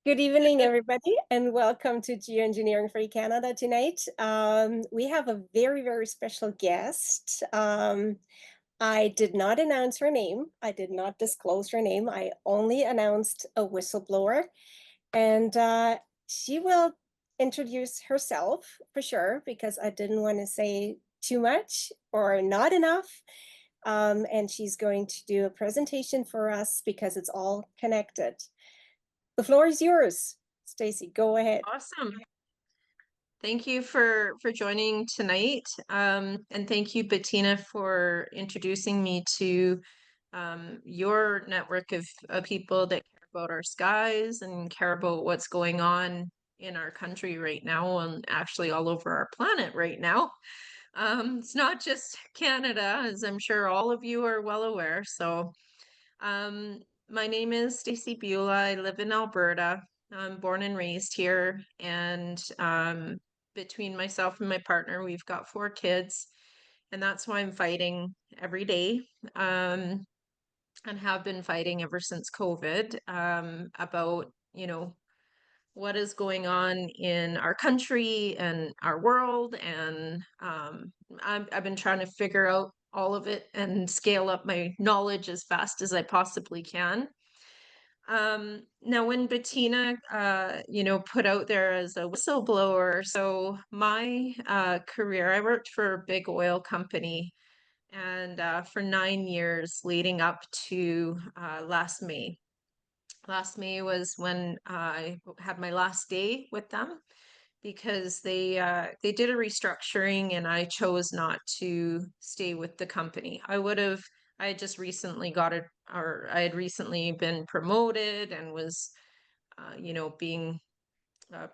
Good evening, everybody, and welcome to Geoengineering for Canada tonight. We have a very, very special guest. I did not announce her name. I did not disclose her name. I only announced a whistleblower, and she will introduce herself for sure because I didn't want to say too much or not enough. And she's going to do a presentation for us because it's all connected. The floor is yours, Stacy. Go ahead. Awesome. Thank you for joining tonight. And thank you, Bettina, for introducing me to your network of people that care about our skies and care about what's going on in our country right now and actually all over our planet right now. It's not just Canada, as I'm sure all of you are well aware. So my name is Stacy Beulah. I live in Alberta. I'm born and raised here, and between myself and my partner, we've got 4 kids, and that's why I'm fighting every day, and have been fighting ever since COVID, about, what is going on in our country and our world. And I've been trying to figure out all of it and scale up my knowledge as fast as I possibly can. Now, when Bettina, put out there as a whistleblower, so my career, I worked for a big oil company, and for 9 years leading up to last May. Last May was when I had my last day with them because they did a restructuring and I chose not to stay with the company. I had just recently I had recently been promoted and was being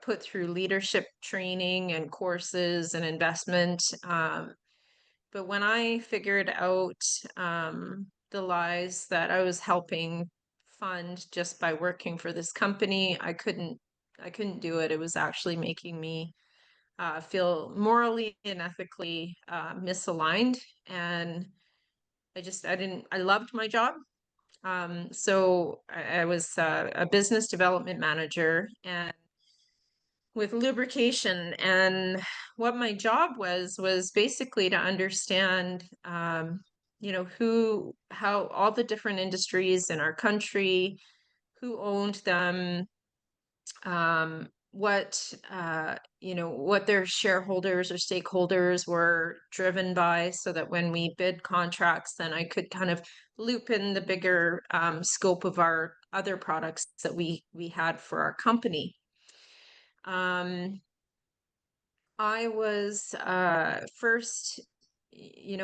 put through leadership training and courses and investment. But when I figured out the lies that I was helping fund just by working for this company, I couldn't do it. It was actually making me feel morally and ethically misaligned. And I loved my job. So I was a business development manager and with lubrication. And what my job was basically to understand, how all the different industries in our country, who owned them, what their shareholders or stakeholders were driven by, so that when we bid contracts, then I could kind of loop in the bigger scope of our other products that we had for our company. I was first,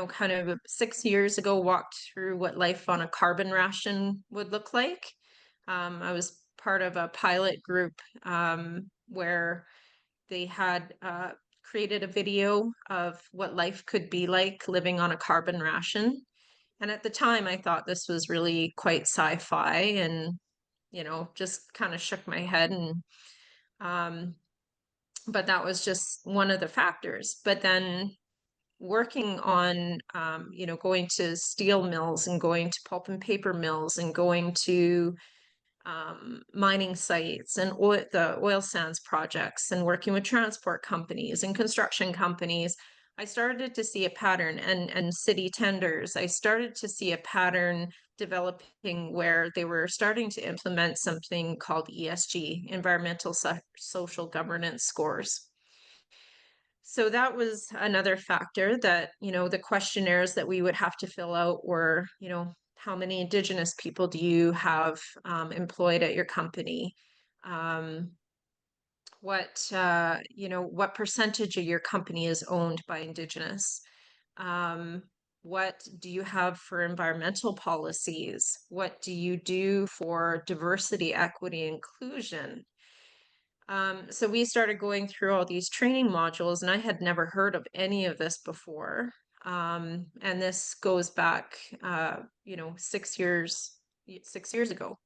kind of 6 years ago, walked through what life on a carbon ration would look like. I was part of a pilot group where they had created a video of what life could be like living on a carbon ration. And at the time, I thought this was really quite sci-fi and, just kind of shook my head. And but that was just one of the factors. But then working on, going to steel mills and going to pulp and paper mills and going to mining sites and the oil sands projects and working with transport companies and construction companies, I started to see a pattern, and city tenders. I started to see a pattern developing where they were starting to implement something called ESG, environmental social governance scores. So that was another factor that, the questionnaires that we would have to fill out were, how many Indigenous people do you have employed at your company? What percentage of your company is owned by Indigenous? What do you have for environmental policies? What do you do for diversity, equity, inclusion? So we started going through all these training modules, and I had never heard of any of this before. And this goes back, 6 years ago.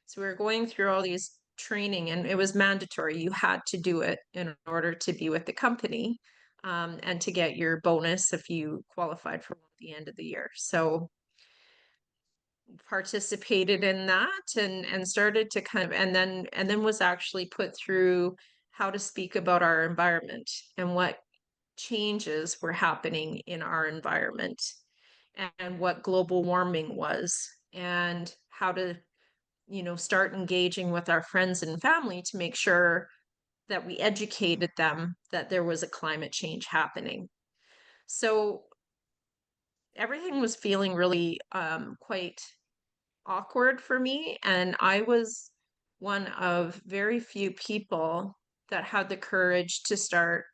So we were going through all these training, and it was mandatory. You had to do it in order to be with the company, and to get your bonus if you qualified for one at the end of the year. So participated in that and started to kind of and then was actually put through how to speak about our environment and what changes were happening in our environment and what global warming was and how to start engaging with our friends and family to make sure that we educated them that there was a climate change happening. So everything was feeling really quite awkward for me. And I was one of very few people that had the courage to start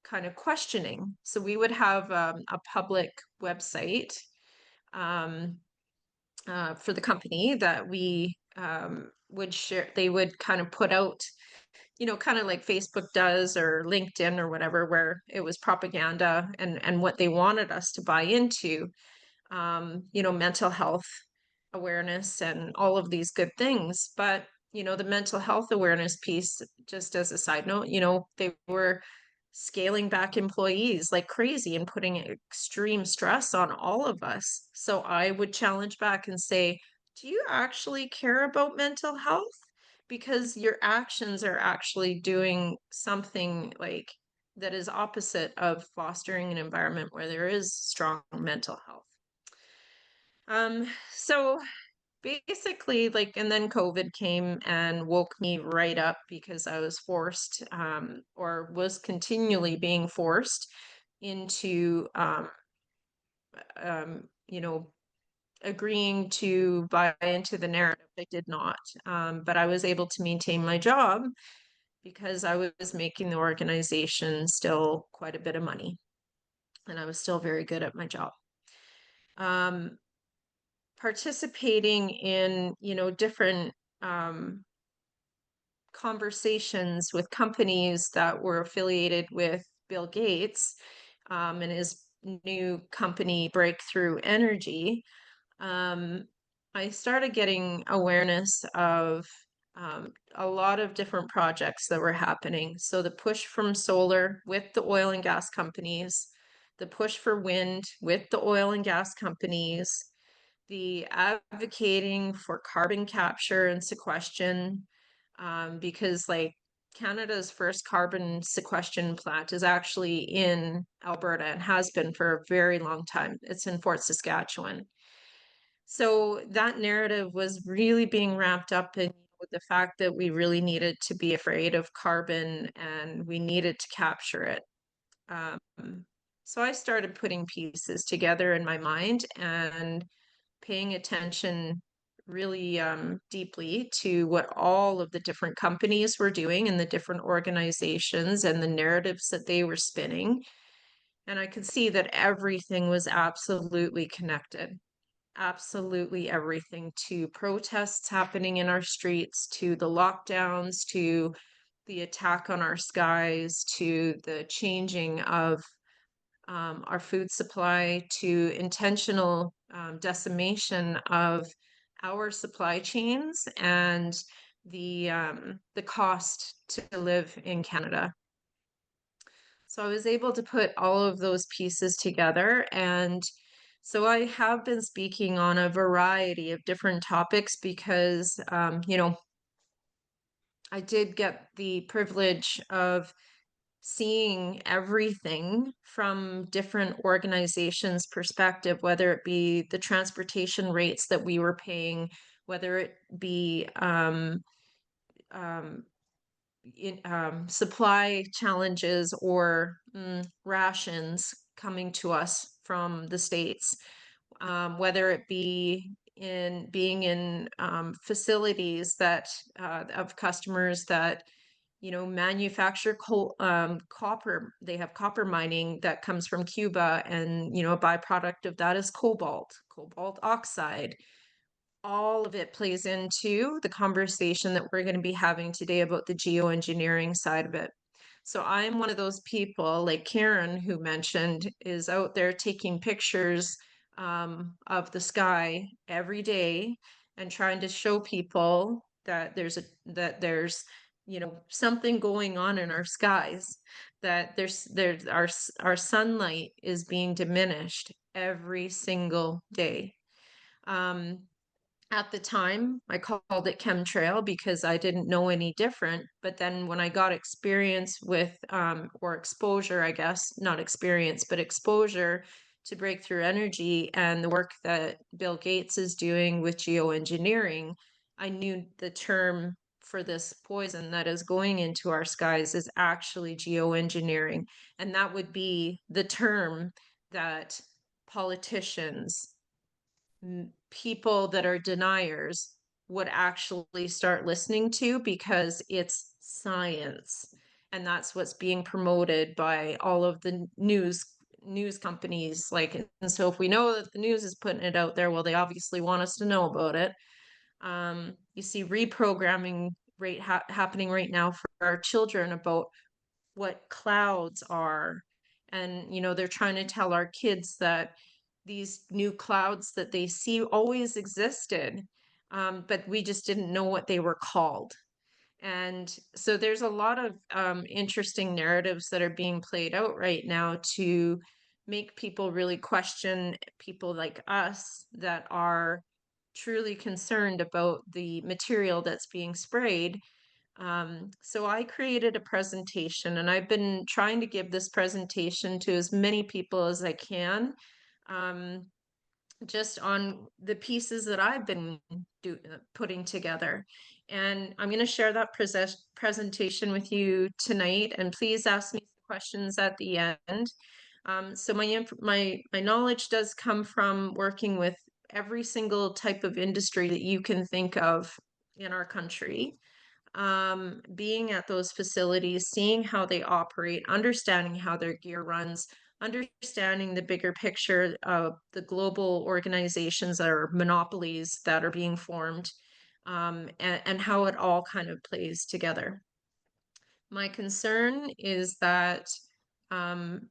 kind of questioning. So we would have a public website um, for the company that we would share. They would kind of put out, kind of like Facebook does or LinkedIn or whatever, where it was propaganda and what they wanted us to buy into, mental health awareness and all of these good things. But, the mental health awareness piece, just as a side note, they were scaling back employees like crazy and putting extreme stress on all of us. So I would challenge back and say, do you actually care about mental health? Because your actions are actually doing something like that is opposite of fostering an environment where there is strong mental health. So basically, like, and then COVID came and woke me right up because I was forced, or was continually being forced into, um, you know, agreeing to buy into the narrative. I did not, but I was able to maintain my job because I was making the organization still quite a bit of money, and I was still very good at my job. Um, Participating in, different um, conversations with companies that were affiliated with Bill Gates, and his new company, Breakthrough Energy. um, I started getting awareness of a lot of different projects that were happening. So the push from solar with the oil and gas companies, the push for wind with the oil and gas companies, the advocating for carbon capture and sequestration, because like Canada's first carbon sequestration plant is actually in Alberta and has been for a very long time. It's in Fort Saskatchewan. So that narrative was really being wrapped up in with the fact that we really needed to be afraid of carbon and we needed to capture it. Um, so I started putting pieces together in my mind and paying attention really deeply to what all of the different companies were doing and the different organizations and the narratives that they were spinning. And I could see that everything was absolutely connected. Absolutely everything, to protests happening in our streets, to the lockdowns, to the attack on our skies, to the changing of our food supply, to intentional decimation of our supply chains and the cost to live in Canada. So I was able to put all of those pieces together. And so I have been speaking on a variety of different topics because, I did get the privilege of seeing everything from different organizations' perspective, whether it be the transportation rates that we were paying, whether it be um, supply challenges or rations coming to us from the States, whether it be in being in facilities that of customers that manufacture copper. They have copper mining that comes from Cuba, and a byproduct of that is cobalt oxide. All of it plays into the conversation that we're going to be having today about the geoengineering side of it. So I'm one of those people, like Karen, who mentioned, is out there taking pictures of the sky every day and trying to show people that there's something going on in our skies, that our sunlight is being diminished every single day. Um, At the time, I called it chemtrail because I didn't know any different. But then when I got experience with, or exposure, I guess, not experience, but exposure to breakthrough energy and the work that Bill Gates is doing with geoengineering, I knew the term for this poison that is going into our skies is actually geoengineering. And that would be the term that politicians, people that are deniers would actually start listening to because it's science, and that's what's being promoted by all of the news companies. Like, and so if we know that the news is putting it out there, well, they obviously want us to know about it. You see reprogramming happening right now for our children about what clouds are. And, they're trying to tell our kids that these new clouds that they see always existed, but we just didn't know what they were called. And so there's a lot of interesting narratives that are being played out right now to make people really question people like us that are truly concerned about the material that's being sprayed. So I created a presentation, and I've been trying to give this presentation to as many people as I can, um, just on the pieces that I've been putting together. And I'm going to share that presentation with you tonight. And please ask me questions at the end. So my knowledge does come from working with every single type of industry that you can think of in our country, being at those facilities, seeing how they operate, understanding how their gear runs, understanding the bigger picture of the global organizations or monopolies that are being formed, and how it all kind of plays together. My concern is that, um,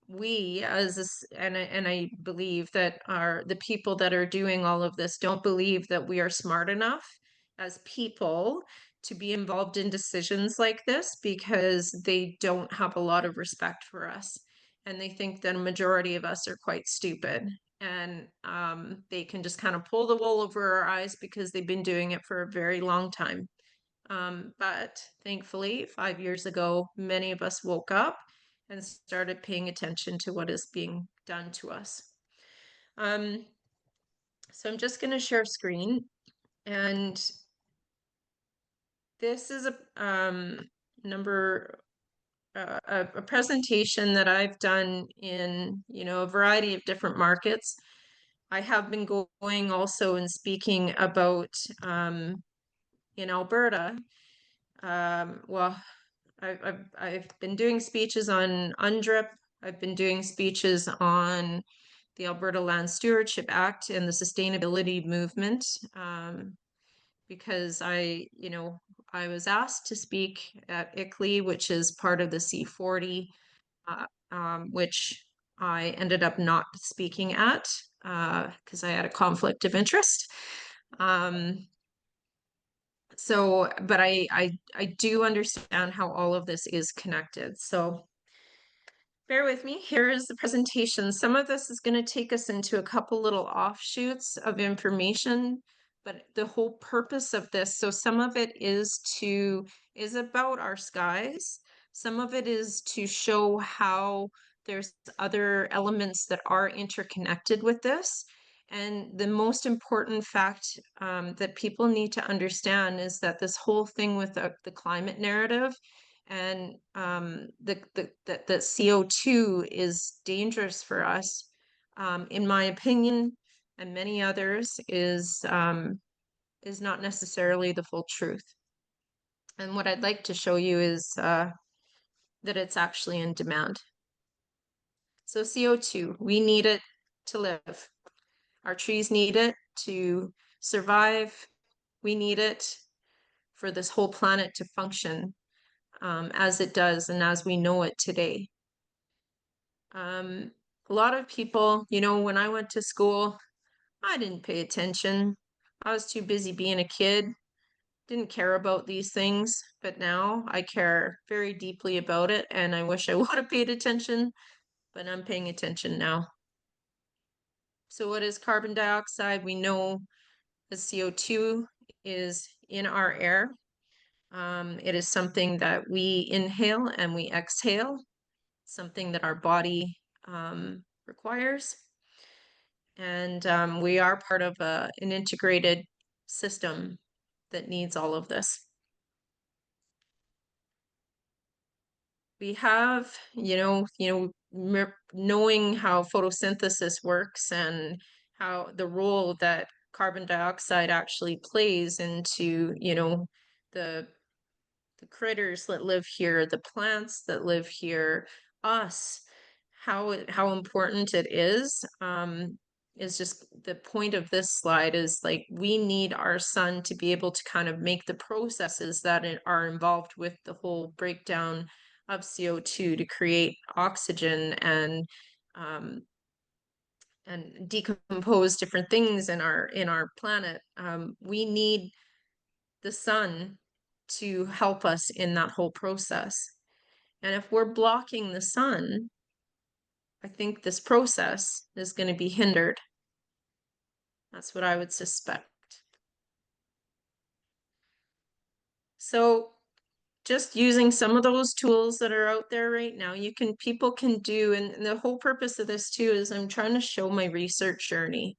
we as this, and I believe that the people that are doing all of this don't believe that we are smart enough as people to be involved in decisions like this, because they don't have a lot of respect for us, and they think that a majority of us are quite stupid, and they can just kind of pull the wool over our eyes because they've been doing it for a very long time. But thankfully, 5 years ago, many of us woke up and started paying attention to what is being done to us. Um, so I'm just going to share screen, and this is number a presentation that I've done in a variety of different markets. I have been going also and speaking about, in Alberta. Well, I've been doing speeches on UNDRIP. I've been doing speeches on the Alberta Land Stewardship Act and the sustainability movement, because I was asked to speak at ICLEI, which is part of the C40, which I ended up not speaking at because I had a conflict of interest. So, but I do understand how all of this is connected. So bear with me. Here is the presentation. Some of this is going to take us into a couple little offshoots of information, but the whole purpose of this, so some of it is about our skies. Some of it is to show how there's other elements that are interconnected with this. And the most important fact, that people need to understand is that this whole thing with the climate narrative, and the CO2 is dangerous for us, in my opinion, and many others, is not necessarily the full truth. And what I'd like to show you is that it's actually in demand. So CO2, we need it to live. Our trees need it to survive. We need it for this whole planet to function, as it does and as we know it today. A lot of people, when I went to school, I didn't pay attention. I was too busy being a kid, didn't care about these things. But now I care very deeply about it, and I wish I would have paid attention, but I'm paying attention now. So what is carbon dioxide? We know the CO2 is in our air. It is something that we inhale and we exhale, something that our body requires. And we are part of an integrated system that needs all of this. We have, knowing how photosynthesis works and how the role that carbon dioxide actually plays into, the the critters that live here, the plants that live here, us, how important it is just the point of this slide is like we need our sun to be able to kind of make the processes that are involved with the whole breakdown of CO2 to create oxygen um, and decompose different things in our planet. We need the sun to help us in that whole process. And if we're blocking the sun, I think this process is going to be hindered. That's what I would suspect. So just using some of those tools that are out there right now, people can do, and the whole purpose of this too is I'm trying to show my research journey.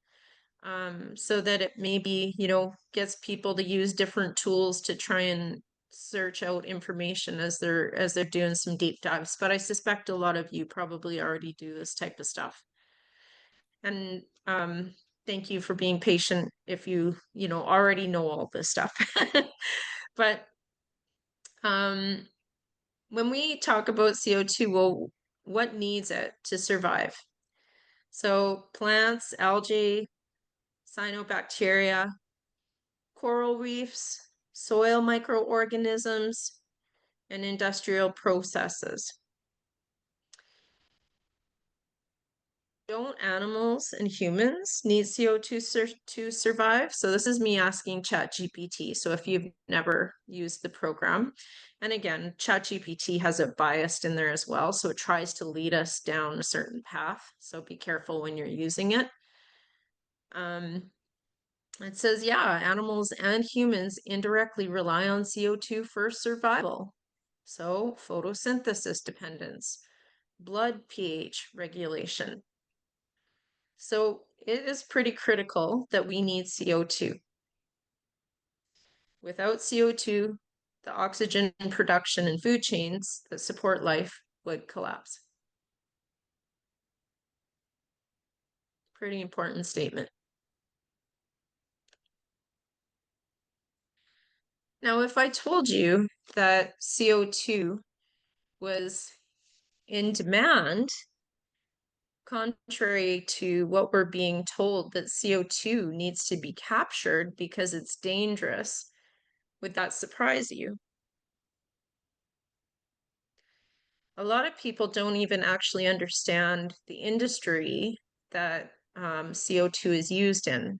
So that it maybe, gets people to use different tools to try and search out information as they're doing some deep dives. But I suspect a lot of you probably already do this type of stuff. And thank you for being patient if already know all this stuff. But when we talk about CO2, well, what needs it to survive? So plants, algae, cyanobacteria, coral reefs, soil microorganisms, and industrial processes. Don't animals and humans need CO2 to survive? So this is me asking ChatGPT. So if you've never used the program, and again, ChatGPT has a bias in there as well. So it tries to lead us down a certain path. So be careful when you're using it. It says, yeah, animals and humans indirectly rely on CO2 for survival. So photosynthesis dependence, blood pH regulation. So it is pretty critical that we need CO2. Without CO2, the oxygen production and food chains that support life would collapse. Pretty important statement. Now, if I told you that CO2 was in demand, contrary to what we're being told that CO2 needs to be captured because it's dangerous, would that surprise you? A lot of people don't even actually understand the industry that CO2 is used in.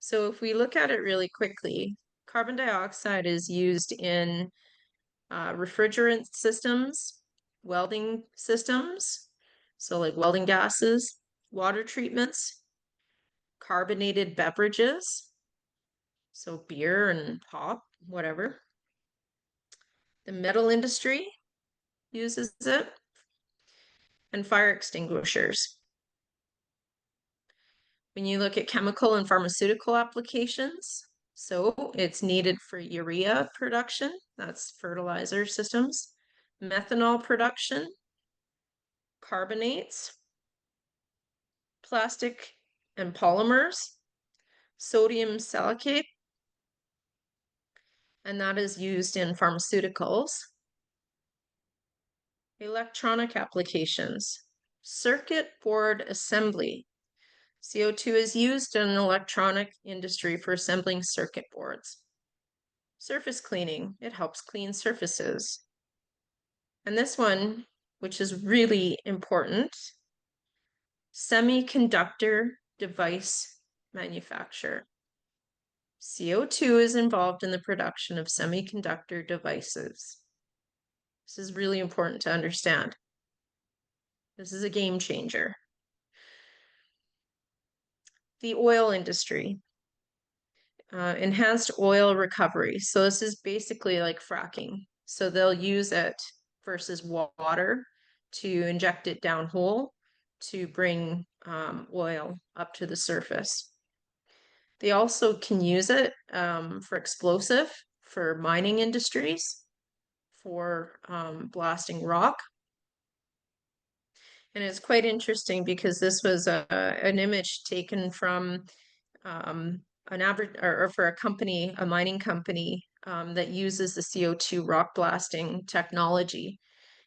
So if we look at it really quickly, carbon dioxide is used in refrigerant systems, welding systems, so like welding gases, water treatments, carbonated beverages, so beer and pop, whatever. The metal industry uses it, and fire extinguishers. When you look at chemical and pharmaceutical applications, so it's needed for urea production, that's fertilizer systems, methanol production, carbonates, plastic and polymers, sodium silicate, and that is used in pharmaceuticals, electronic applications, circuit board assembly. CO2 is used in the electronic industry for assembling circuit boards. Surface cleaning, it helps clean surfaces. And this one, which is really important, semiconductor device manufacture. CO2 is involved in the production of semiconductor devices. This is really important to understand. This is a game changer. The oil industry. enhanced oil recovery. So this is basically like fracking. So they'll use it versus water to inject it down hole to bring oil up to the surface. They also can use it for explosive, for mining industries, for blasting rock. And it's quite interesting because this was an image taken from an average or for a company, a mining company that uses the CO2 rock blasting technology.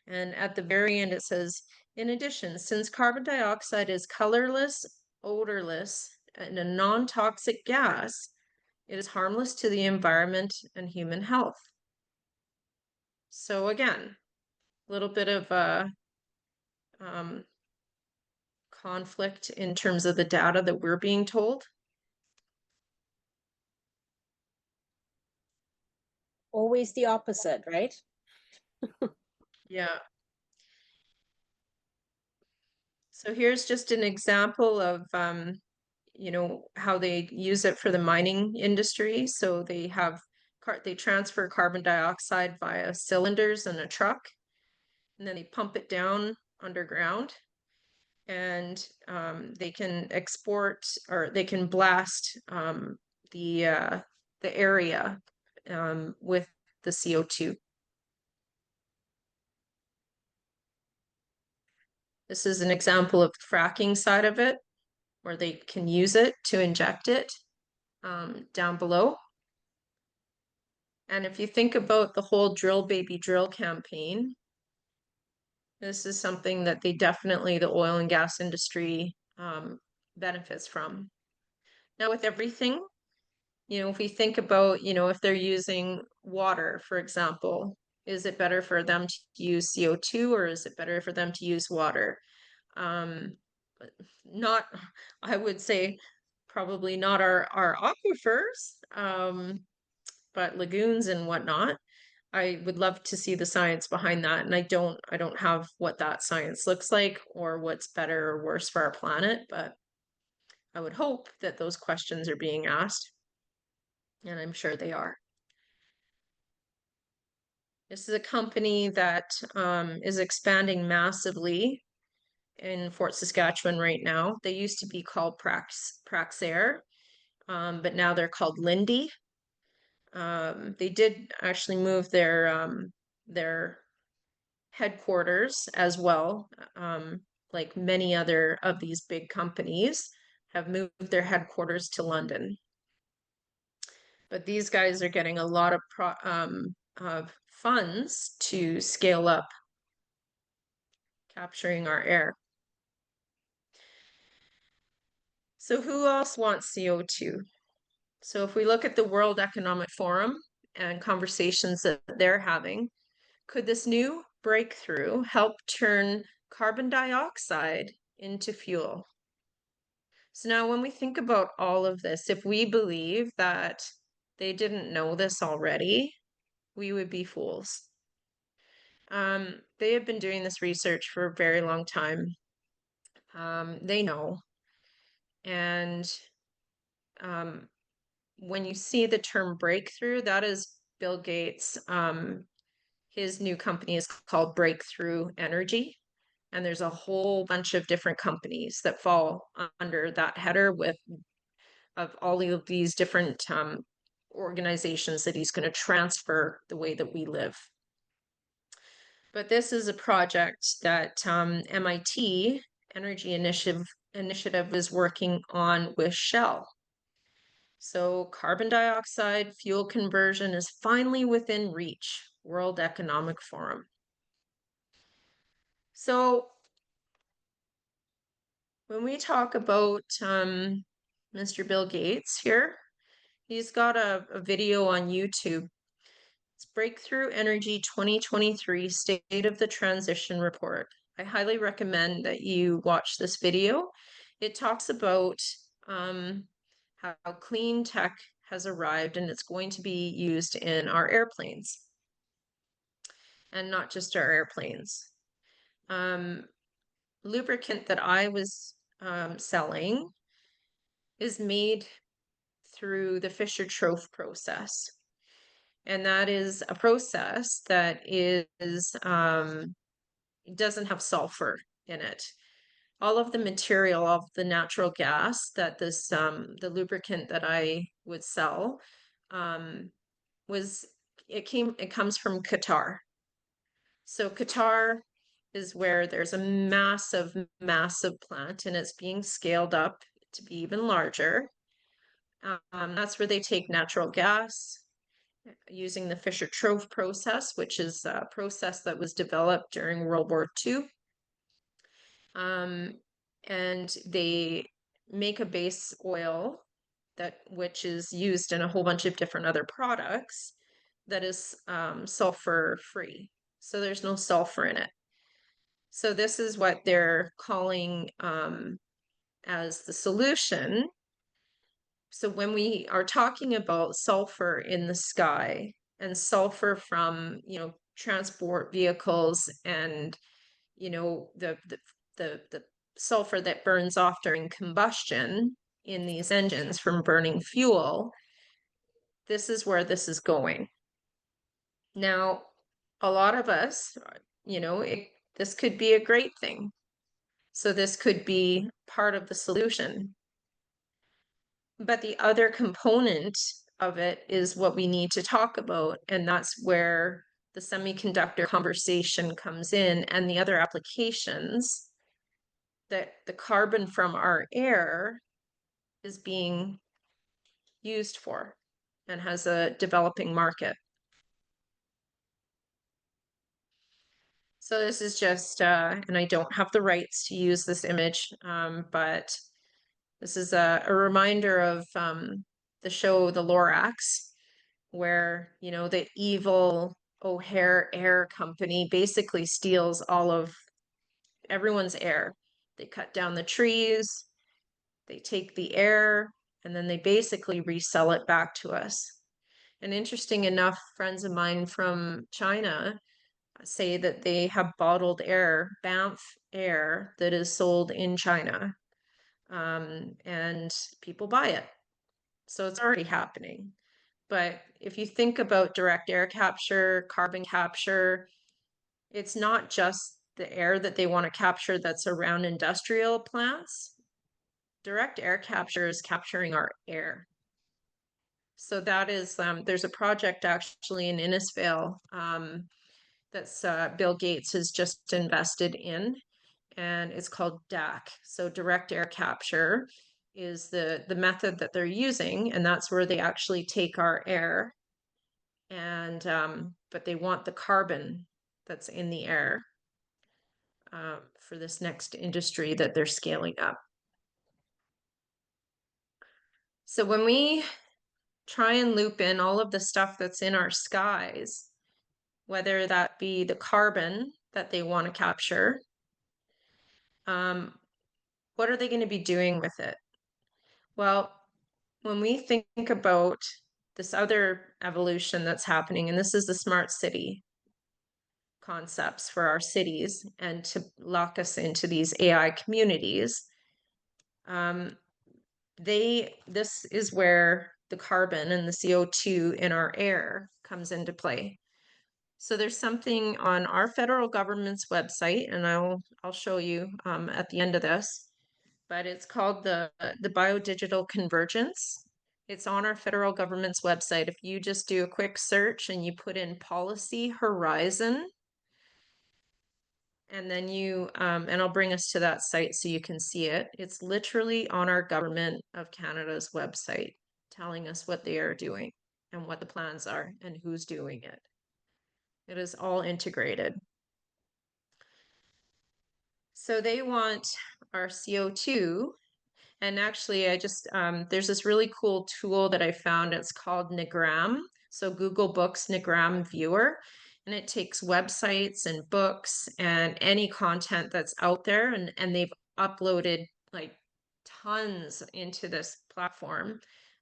And at the very end, it says, in addition, since carbon dioxide is colorless, odorless, and a non-toxic gas, it is harmless to the environment and human health. So again, a little bit of um, conflict in terms of the data that we're being told. Always the opposite, right? Yeah. So here's just an example of, how they use it for the mining industry. So they transfer carbon dioxide via cylinders in a truck, and then they pump it down underground, and they can export or they can blast the uh, the area with the CO2. This is an example of the fracking side of it, where they can use it to inject it down below. And if you think about the whole drill baby drill campaign, this is something that the oil and gas industry benefits from. Now, with everything, if we think about, if they're using water, for example, is it better for them to use CO2 or is it better for them to use water? Um, not, I would say probably not our aquifers, but lagoons and whatnot. I would love to see the science behind that, and I don't have what that science looks like or what's better or worse for our planet, but I would hope that those questions are being asked, and I'm sure they are. This is a company that is expanding massively in Fort Saskatchewan right now. They used to be called Praxair, but now they're called Lindy. They did actually move their headquarters as well, like many other of these big companies have moved their headquarters to London. But these guys are getting a lot of funds to scale up capturing our air. So who else wants CO2? So if we look at the World Economic Forum and conversations that they're having, could this new breakthrough help turn carbon dioxide into fuel? So now when we think about all of this, if we believe that they didn't know this already, we would be fools. They have been doing this research for a very long time. They know. And when you see the term breakthrough, that is Bill Gates. His new company is called Breakthrough Energy. And there's a whole bunch of different companies that fall under that header of all of these different organizations that he's going to transfer the way that we live. But this is a project that MIT Energy Initiative is working on with Shell. So carbon dioxide fuel conversion is finally within reach, World Economic Forum. So when we talk about Mr. Bill Gates here, he's got a video on YouTube. It's Breakthrough Energy 2023 State of the Transition Report. I highly recommend that you watch this video. It talks about how clean tech has arrived and it's going to be used in our airplanes. And not just our airplanes. Lubricant that I was selling is made through the Fischer-Tropsch process. And that is a process that doesn't have sulfur in it. All of the material of the natural gas that the lubricant that I would sell, um, was it comes from Qatar. So Qatar is where there's a massive plant, and it's being scaled up to be even larger. That's where they take natural gas using the Fischer-Tropsch process, which is a process that was developed during World War II. And they make a base oil which is used in a whole bunch of different other products that is sulfur free. So there's no sulfur in it. So this is what they're calling as the solution. So when we are talking about sulfur in the sky and sulfur from, transport vehicles and, the sulfur that burns off during combustion in these engines from burning fuel, this is where this is going. Now, a lot of us, this could be a great thing. So this could be part of the solution. But the other component of it is what we need to talk about, and that's where the semiconductor conversation comes in and the other applications that the carbon from our air is being used for and has a developing market. So this is just, and I don't have the rights to use this image, but this is a reminder of the show The Lorax, where, the evil O'Hare Air Company basically steals all of everyone's air. They cut down the trees, they take the air, and then they basically resell it back to us. And interesting enough, friends of mine from China say that they have bottled air, Banff air, that is sold in China. And people buy it. So it's already happening. But if you think about direct air capture, carbon capture, it's not just the air that they want to capture that's around industrial plants. Direct air capture is capturing our air. So that is, there's a project actually in Innisfail that's Bill Gates has just invested in, and it's called DAC. So direct air capture is the method that they're using, and that's where they actually take our air, and but they want the carbon that's in the air for this next industry that they're scaling up. So when we try and loop in all of the stuff that's in our skies, whether that be the carbon that they want to capture, what are they going to be doing with it? Well, when we think about this other evolution that's happening, and this is the smart city concepts for our cities and to lock us into these AI communities, this is where the carbon and the CO2 in our air comes into play. So there's something on our federal government's website, and I'll show you at the end of this, but it's called the biodigital convergence. It's on our federal government's website. If you just do a quick search and you put in policy horizon, and then and I'll bring us to that site so you can see it. It's literally on our Government of Canada's website, telling us what they are doing and what the plans are and who's doing it. It is all integrated. So they want our CO2. And actually, I just, there's this really cool tool that I found. It's called Nagram. So Google Books Nagram Viewer. And it takes websites and books and any content that's out there. And they've uploaded like tons into this platform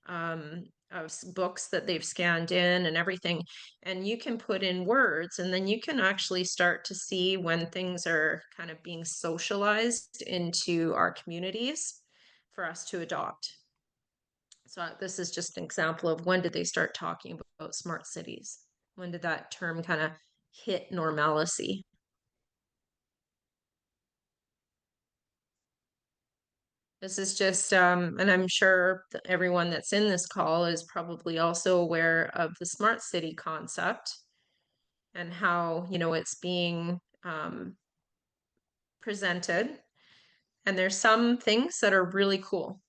of books that they've scanned in and everything. And you can put in words, and then you can actually start to see when things are kind of being socialized into our communities for us to adopt. So this is just an example of when did they start talking about smart cities? When did that term kind of hit normalcy? This is just, and I'm sure that everyone that's in this call is probably also aware of the smart city concept and how, it's being presented. And there's some things that are really cool.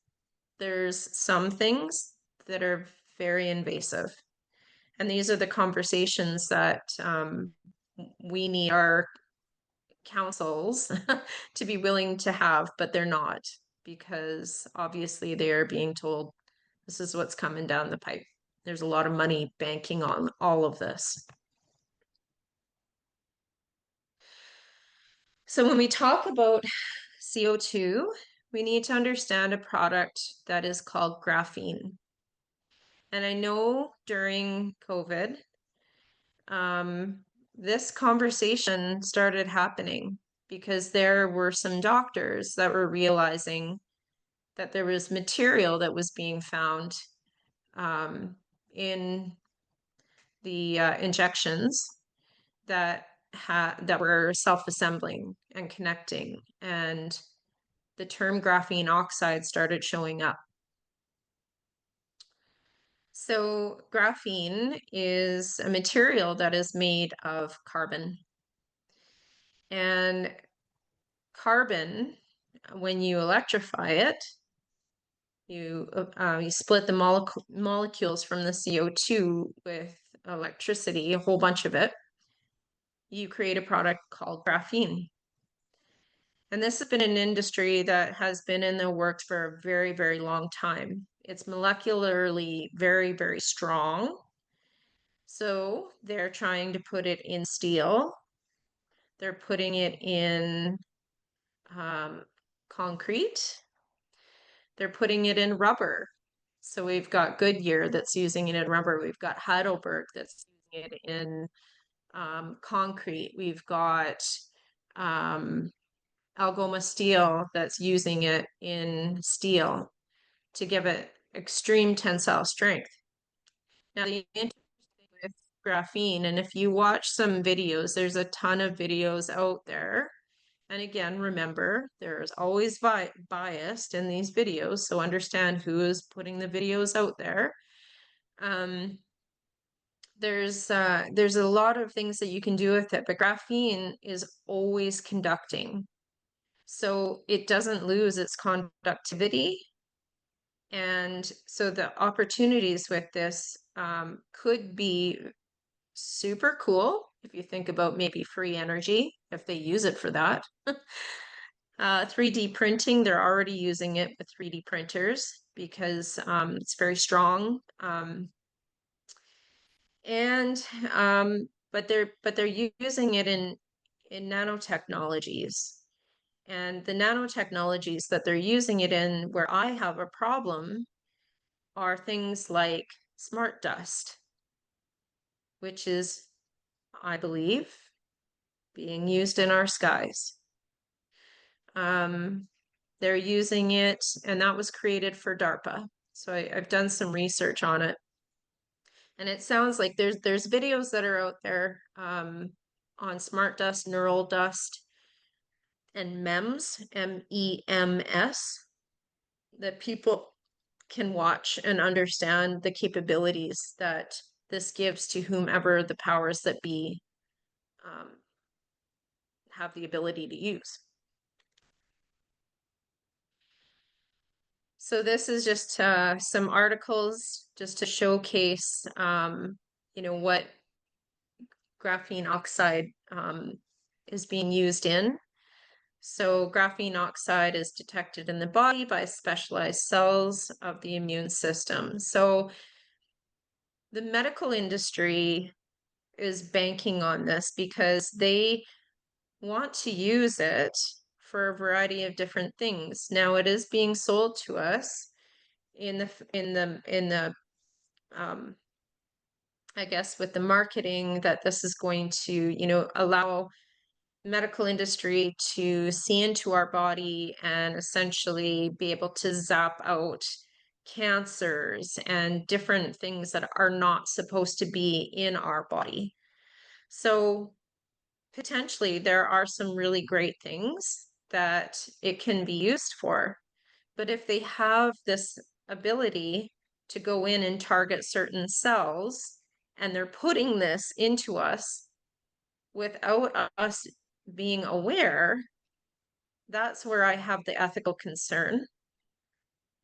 There's some things that are very invasive. And these are the conversations that we need our councils to be willing to have, but they're not, because obviously they're being told this is what's coming down the pipe. There's a lot of money banking on all of this. So when we talk about CO2, we need to understand a product that is called graphene. And I know during COVID, this conversation started happening because there were some doctors that were realizing that there was material that was being found in the injections that were self-assembling and connecting, and the term graphene oxide started showing up. So graphene is a material that is made of carbon. And carbon, when you electrify it, you split the molecules from the CO2 with electricity, a whole bunch of it. You create a product called graphene. And this has been an industry that has been in the works for a very, very long time. It's molecularly very, very strong. So they're trying to put it in steel. They're putting it in concrete. They're putting it in rubber. So we've got Goodyear that's using it in rubber. We've got Heidelberg that's using it in concrete. We've got Algoma Steel that's using it in steel to give it extreme tensile strength. Now, the interesting with graphene, and if you watch some videos, there's a ton of videos out there. And again, remember, there's always biased in these videos, so understand who is putting the videos out there. There's a lot of things that you can do with it, but graphene is always conducting. So it doesn't lose its conductivity. And so the opportunities with this could be super cool if you think about maybe free energy, if they use it for that. 3D printing, they're already using it with 3D printers because it's very strong. But they're using it in nanotechnologies. And the nanotechnologies that they're using it in, where I have a problem, are things like smart dust, which is, I believe, being used in our skies. They're using it, and that was created for DARPA. So I've done some research on it. And it sounds like there's videos that are out there on smart dust, neural dust, and MEMS, MEMS, that people can watch and understand the capabilities that this gives to whomever the powers that be have the ability to use. So this is just some articles just to showcase, what graphene oxide is being used in. So graphene oxide is detected in the body by specialized cells of the immune system. So the medical industry is banking on this because they want to use it for a variety of different things. Now it is being sold to us in the I guess with the marketing that this is going to, allow medical industry to see into our body and essentially be able to zap out cancers and different things that are not supposed to be in our body. So potentially there are some really great things that it can be used for. But if they have this ability to go in and target certain cells, and they're putting this into us without us being aware, that's where I have the ethical concern.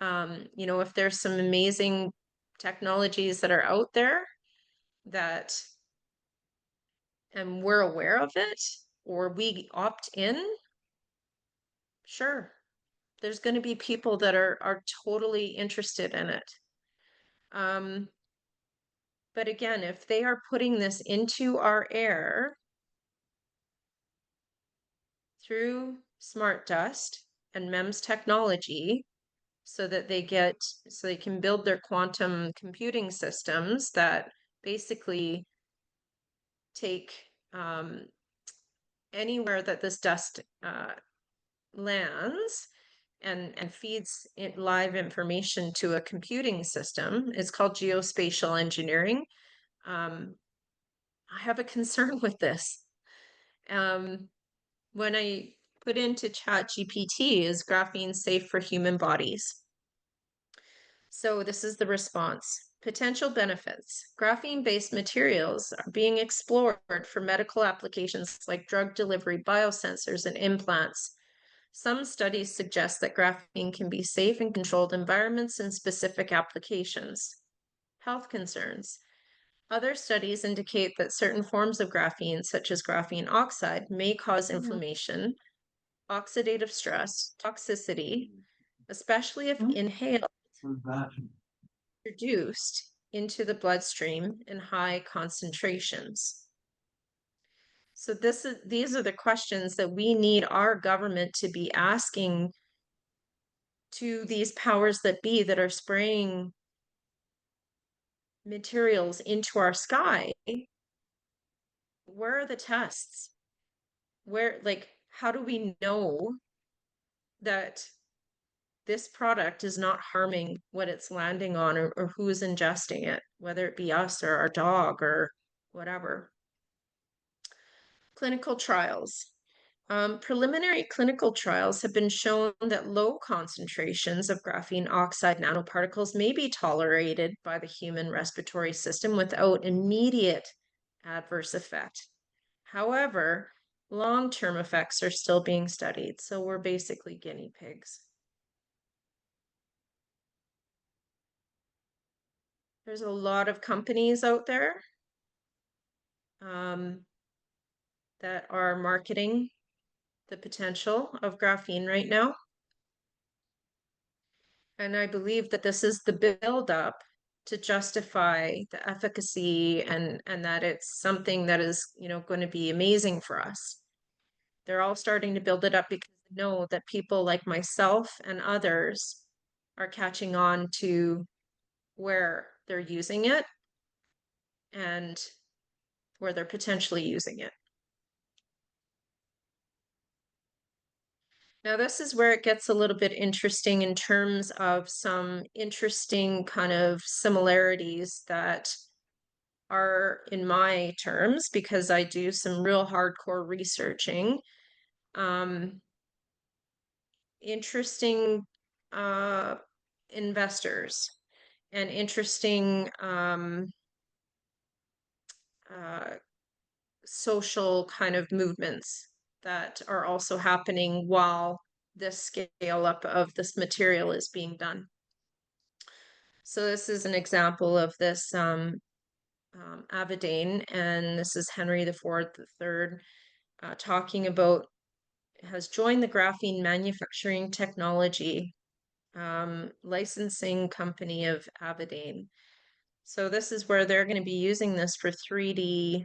If there's some amazing technologies that are out there that, and we're aware of it, or we opt in, sure, there's going to be people that are totally interested in it. But again, if they are putting this into our air through smart dust and MEMS technology, so that so they can build their quantum computing systems that basically take anywhere that this dust lands and feeds it live information to a computing system. It's called geospatial engineering. I have a concern with this. When I put into Chat GPT, is graphene safe for human bodies? So this is the response. Potential benefits. Graphene-based materials are being explored for medical applications like drug delivery, biosensors, and implants. Some studies suggest that graphene can be safe in controlled environments and specific applications. Health concerns. Other studies indicate that certain forms of graphene, such as graphene oxide, may cause inflammation, oxidative stress, toxicity, especially if inhaled, introduced into the bloodstream in high concentrations. So these are the questions that we need our government to be asking to these powers that be that are spraying materials into our sky. Where are the tests? How do we know that this product is not harming what it's landing on, or who is ingesting it, whether it be us or our dog or whatever? Clinical trials. Preliminary clinical trials have been shown that low concentrations of graphene oxide nanoparticles may be tolerated by the human respiratory system without immediate adverse effect. However, long-term effects are still being studied, so we're basically guinea pigs. There's a lot of companies out there that are marketing the potential of graphene right now. And I believe that this is the buildup to justify the efficacy and that it's something that is, going to be amazing for us. They're all starting to build it up because they know that people like myself and others are catching on to where they're using it and where they're potentially using it. Now, this is where it gets a little bit interesting in terms of some interesting kind of similarities that are in my terms, because I do some real hardcore researching. Interesting investors and interesting social kind of movements that are also happening while this scale up of this material is being done. So this is an example of this Avidane, and this is Henry IV III talking about, has joined the graphene manufacturing technology licensing company of Avidane. So this is where they're going to be using this for 3D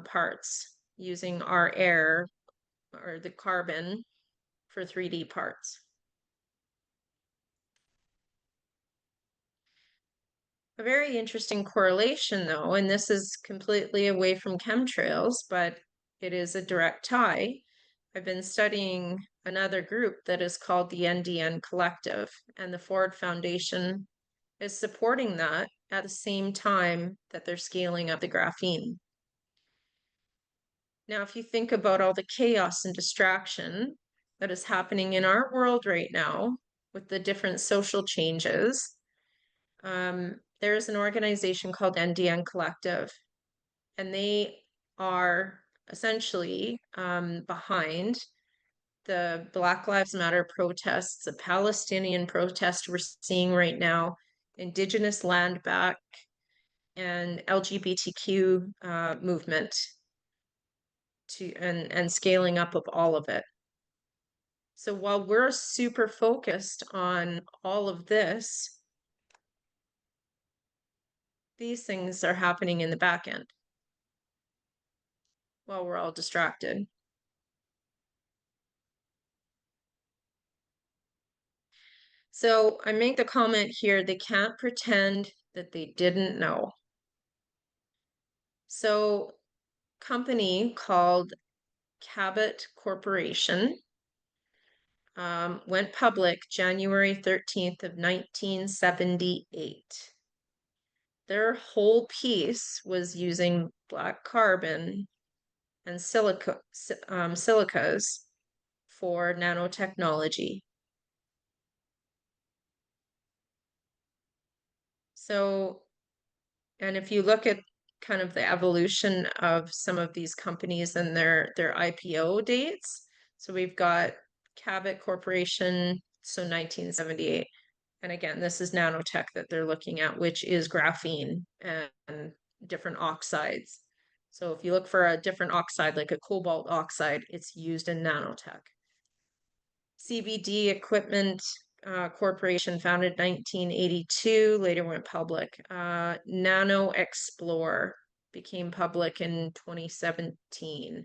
parts, using our air or the carbon for 3D parts. A very interesting correlation, though, and this is completely away from chemtrails, but it is a direct tie. I've been studying another group that is called the NDN Collective, and the Ford Foundation is supporting that at the same time that they're scaling up the graphene. Now, if you think about all the chaos and distraction that is happening in our world right now with the different social changes, there is an organization called NDN Collective, and they are essentially behind the Black Lives Matter protests, the Palestinian protest we're seeing right now, Indigenous land back, and LGBTQ movement and scaling up of all of it. So while we're super focused on all of this, these things are happening in the back end while we're all distracted. So I make the comment here, they can't pretend that they didn't know. So company called Cabot Corporation went public January 13th of 1978. Their whole piece was using black carbon and silicas for nanotechnology. So, and if you look at kind of the evolution of some of these companies and their IPO dates, so we've got Cabot Corporation, so 1978. And again, this is nanotech that they're looking at, which is graphene and different oxides. So if you look for a different oxide, like a cobalt oxide, it's used in nanotech. CBD Equipment Corporation, founded 1982, later went public. Nano Explore became public in 2017.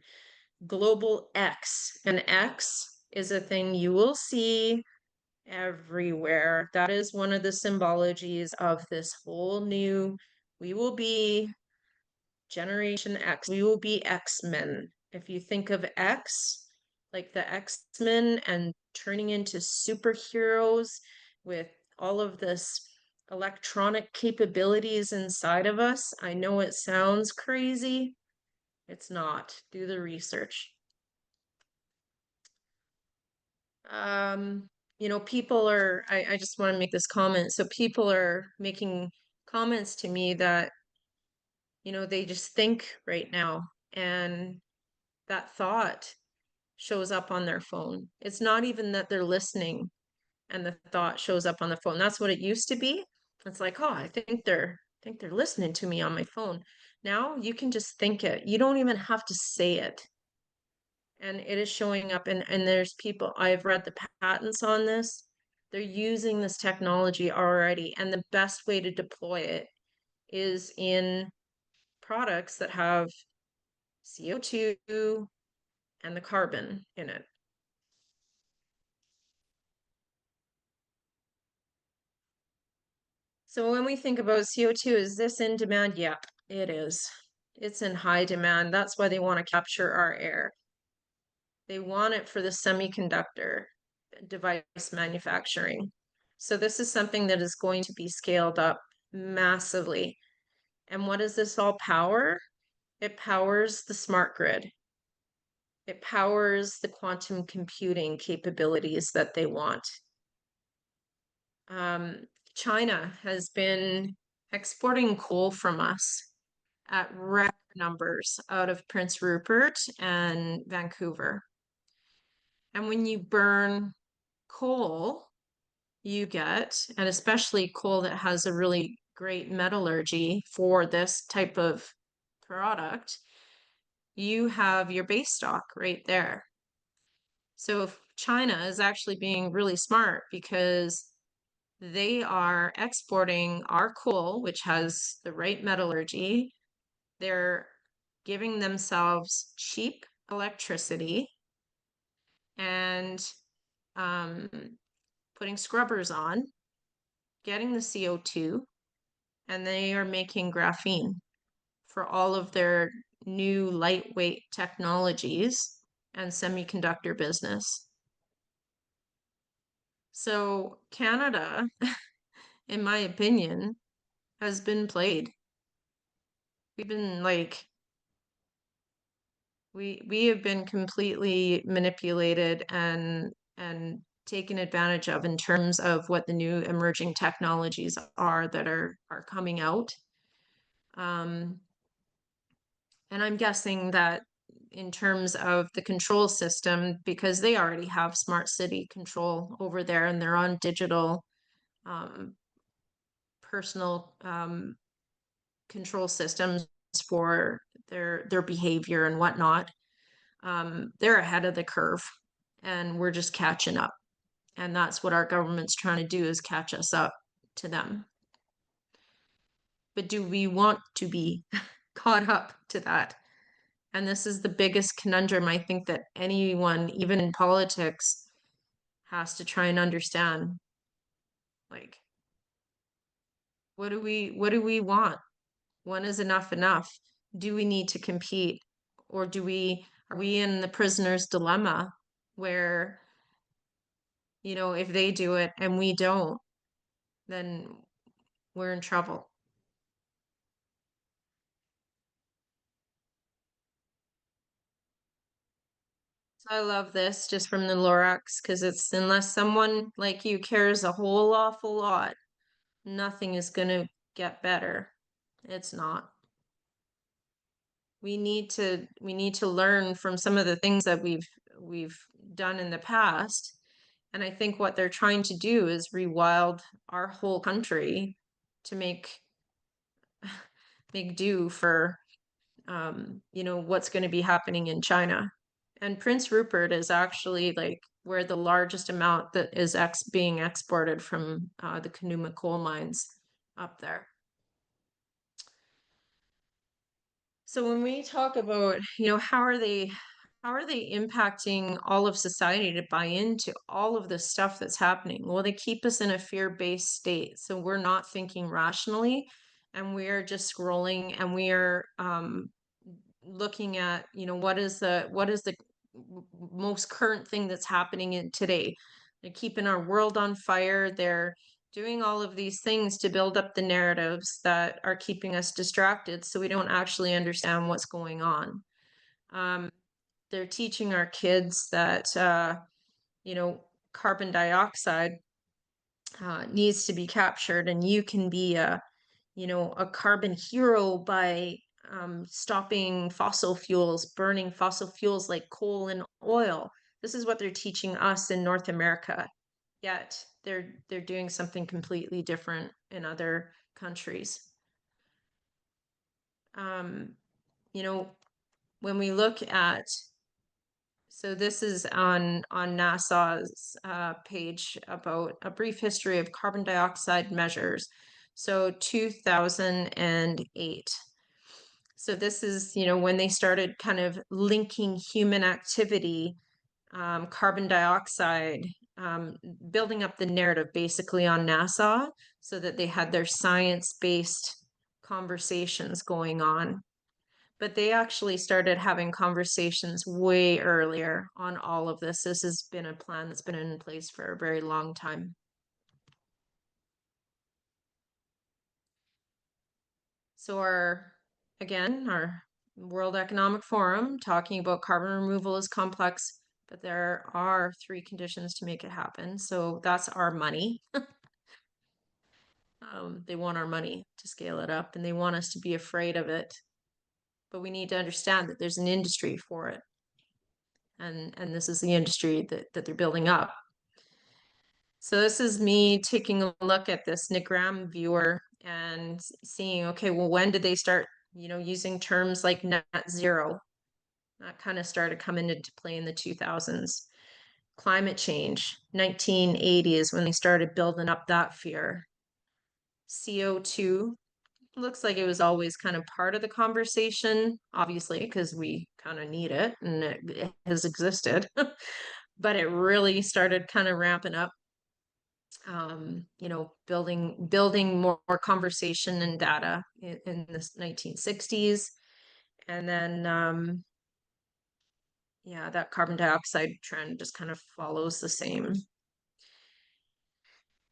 Global X, and X is a thing you will see everywhere. That is one of the symbologies of this whole new, we will be Generation X, we will be X-Men. If you think of X, like the X-Men and turning into superheroes with all of this electronic capabilities inside of us, I know it sounds crazy. It's not. Do the research. People are, I just want to make this comment. So people are making comments to me that, they just think right now, and that thought shows up on their phone. It's not even that they're listening and the thought shows up on the phone. That's what it used to be. It's like, oh, I think they're listening to me on my phone. Now you can just think it. You don't even have to say it. And it is showing up, and there's people, I've read the patents on this. They're using this technology already, and the best way to deploy it is in products that have CO2 and the carbon in it. So when we think about CO2, is this in demand? Yeah, it is. It's in high demand. That's why they want to capture our air. They want it for the semiconductor device manufacturing. So this is something that is going to be scaled up massively. And what does this all power? It powers the smart grid. It powers the quantum computing capabilities that they want. China has been exporting coal from us at record numbers out of Prince Rupert and Vancouver. And when you burn coal, you get, and especially coal that has a really great metallurgy for this type of product, you have your base stock right there. So if China is actually being really smart because they are exporting our coal, which has the right metallurgy. They're giving themselves cheap electricity and putting scrubbers on, getting the CO2, and they are making graphene for all of their new lightweight technologies and semiconductor business. So Canada in my opinion, has been played. We've been like we have been completely manipulated and taken advantage of in terms of what the new emerging technologies are that are coming out. Um, and I'm guessing that in terms of the control system, because they already have smart city control over there and they're on digital um, personal control systems for their behavior and whatnot. They're ahead of the curve and we're just catching up. And that's what our government's trying to do is catch us up to them. But do we want to be caught up to that? And this is the biggest conundrum I think that anyone, even in politics, has to try and understand. Like, what do we want? When is enough enough? Do we need to compete? Or are we in the prisoner's dilemma where, if they do it and we don't, then we're in trouble. So I love this just from the Lorax because it's unless someone like you cares a whole awful lot, nothing is going to get better. It's not. We need to learn from some of the things that we've done in the past. And I think what they're trying to do is rewild our whole country to make do for what's going to be happening in China. And Prince Rupert is actually like where the largest amount that is being exported from the Kanuma coal mines up there. So when we talk about, how are they impacting all of society to buy into all of this stuff that's happening? Well, they keep us in a fear-based state. So we're not thinking rationally and we are just scrolling and we are looking at, what is the most current thing that's happening in today. They're keeping our world on fire. They're doing all of these things to build up the narratives that are keeping us distracted so we don't actually understand what's going on. Um, they're teaching our kids that, carbon dioxide needs to be captured and you can be a carbon hero by stopping fossil fuels, burning fossil fuels like coal and oil. This is what they're teaching us in North America. Yet they're doing something completely different in other countries. Um, you know, when we look at, so this is on NASA's page about a brief history of carbon dioxide measures. So 2008. So this is, when they started kind of linking human activity, carbon dioxide, building up the narrative basically on NASA so that they had their science-based conversations going on. But they actually started having conversations way earlier on all of this. This has been a plan that's been in place for a very long time. So our World Economic Forum talking about carbon removal is complex, but there are 3 conditions to make it happen. So that's our money. They want our money to scale it up and they want us to be afraid of it. But we need to understand that there's an industry for it. And this is the industry that they're building up. So this is me taking a look at this Nagram viewer and seeing, okay, well, when did they start, using terms like net zero? That kind of started coming into play in the 2000s. Climate change, 1980 is when they started building up that fear. CO2 looks like it was always kind of part of the conversation, obviously, because we kind of need it and it has existed. But it really started kind of ramping up, building more conversation and data in the 1960s. And then, yeah, that carbon dioxide trend just kind of follows the same.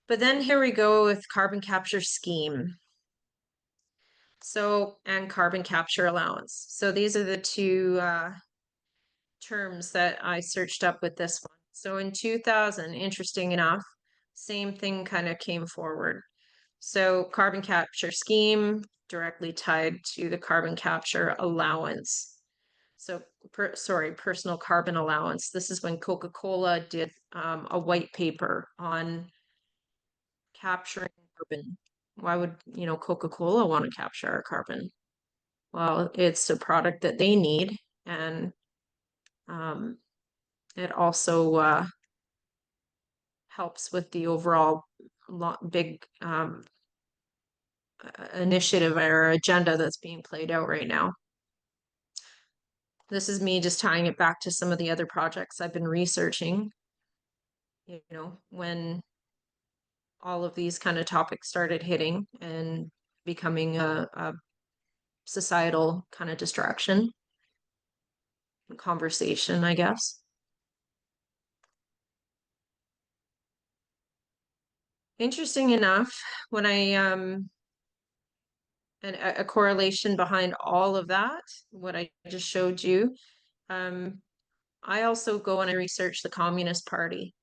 But then here we go with carbon capture scheme. So, and carbon capture allowance. So these are the two terms that I searched up with this one. So in 2000, interesting enough, same thing kind of came forward. So carbon capture scheme directly tied to the carbon capture allowance. So, personal carbon allowance. This is when Coca-Cola did a white paper on capturing carbon. Why would, Coca-Cola want to capture our carbon? Well, it's a product that they need, and um, it also helps with the overall big initiative or agenda that's being played out right now. This is me just tying it back to some of the other projects I've been researching, when all of these kind of topics started hitting and becoming a societal kind of distraction conversation, I guess. Interesting enough, when I and a correlation behind all of that, what I just showed you, I also go and I research the Communist Party.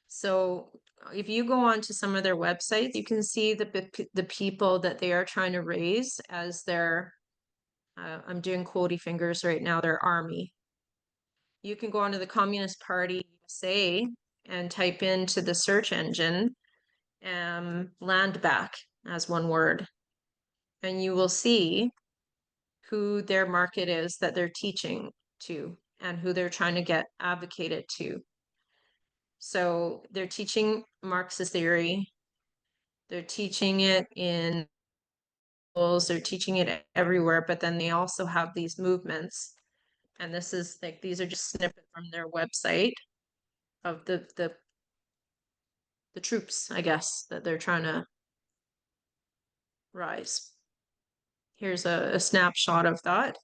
So if you go on to some of their websites, you can see the people that they are trying to raise as their, I'm doing quotey fingers right now, their army. You can go onto the Communist Party USA and type into the search engine, land back as one word, and you will see who their market is that they're teaching to and who they're trying to get advocated to. So they're teaching Marxist theory, they're teaching it in schools, they're teaching it everywhere, but then they also have these movements. And this is like, these are just snippets from their website of the troops, I guess, that they're trying to rise. Here's a snapshot of that.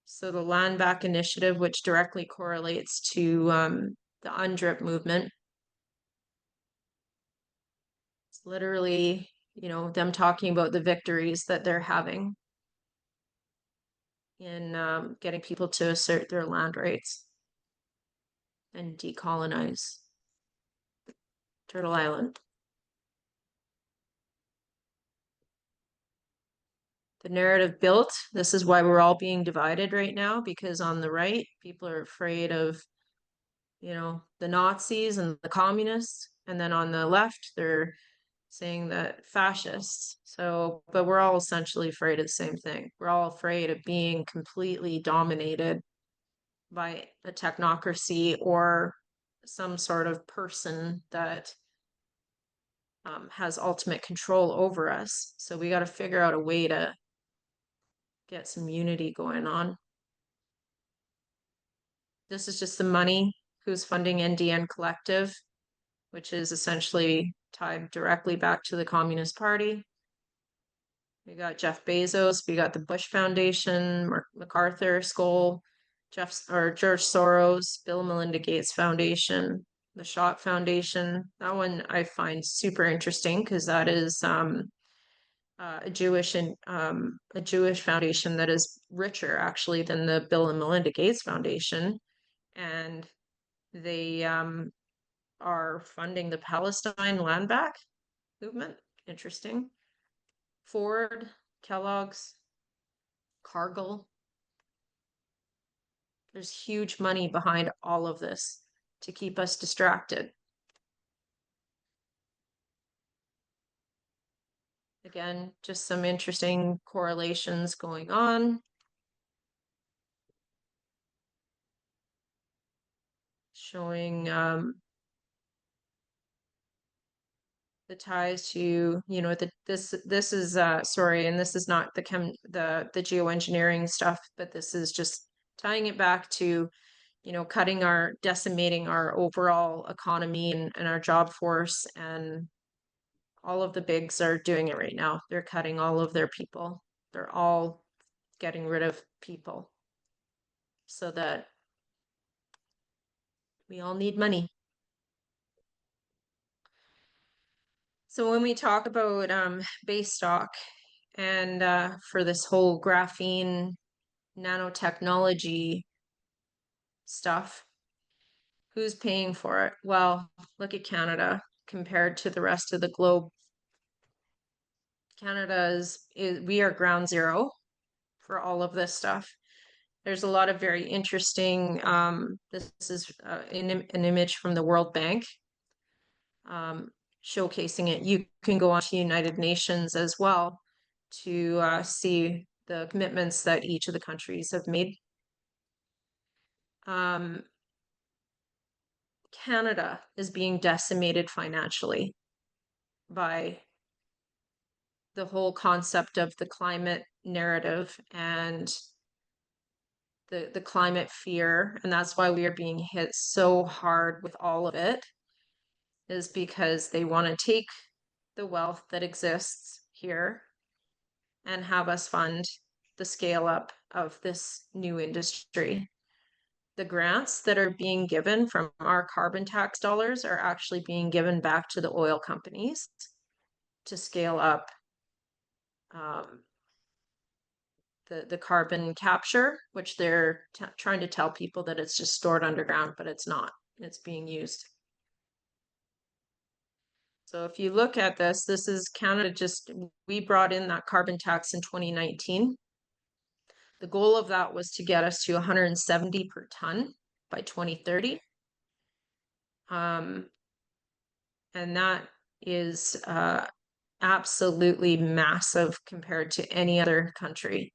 So the Land Back Initiative, which directly correlates to the UNDRIP movement. It's literally, them talking about the victories that they're having in getting people to assert their land rights and decolonize Turtle Island. The narrative built, this is why we're all being divided right now, because on the right, people are afraid of, the Nazis and the communists. And then on the left, they're saying that fascists. So, but we're all essentially afraid of the same thing. We're all afraid of being completely dominated by a technocracy or some sort of person that has ultimate control over us. So we got to figure out a way to get some unity going on. This is just the money who's funding NDN Collective, which is essentially tied directly back to the Communist Party. We got Jeff Bezos, we got the Bush Foundation, MacArthur School, George Soros, Bill and Melinda Gates Foundation, the Schott Foundation. That one I find super interesting because that is a Jewish foundation that is richer actually than the Bill and Melinda Gates Foundation, and they are funding the Palestine land back movement. Interesting. Ford, Kellogg's, Cargill. There's huge money behind all of this to keep us distracted. Again, just some interesting correlations going on. Showing the ties to, this is sorry, and this is not the geoengineering stuff, but this is just tying it back to, decimating our overall economy and our job force, and all of the bigs are doing it right now. They're cutting all of their people. They're all getting rid of people so that we all need money. So when we talk about base stock and for this whole graphene nanotechnology stuff, who's paying for it? Well, look at Canada compared to the rest of the globe. Canada is we are ground zero for all of this stuff. There's a lot of very interesting. This is an image from the World Bank um, showcasing it. You can go on to United Nations as well to see the commitments that each of the countries have made. Um, Canada is being decimated financially by the whole concept of the climate narrative and the climate fear, and that's why we are being hit so hard with all of it, is because they want to take the wealth that exists here and have us fund the scale up of this new industry. The grants that are being given from our carbon tax dollars are actually being given back to the oil companies to scale up um, the carbon capture, which they're trying to tell people that it's just stored underground, but it's not. It's being used. So if you look at this, this is Canada just, we brought in that carbon tax in 2019. The goal of that was to get us to 170 per ton by 2030. And that is absolutely massive compared to any other country.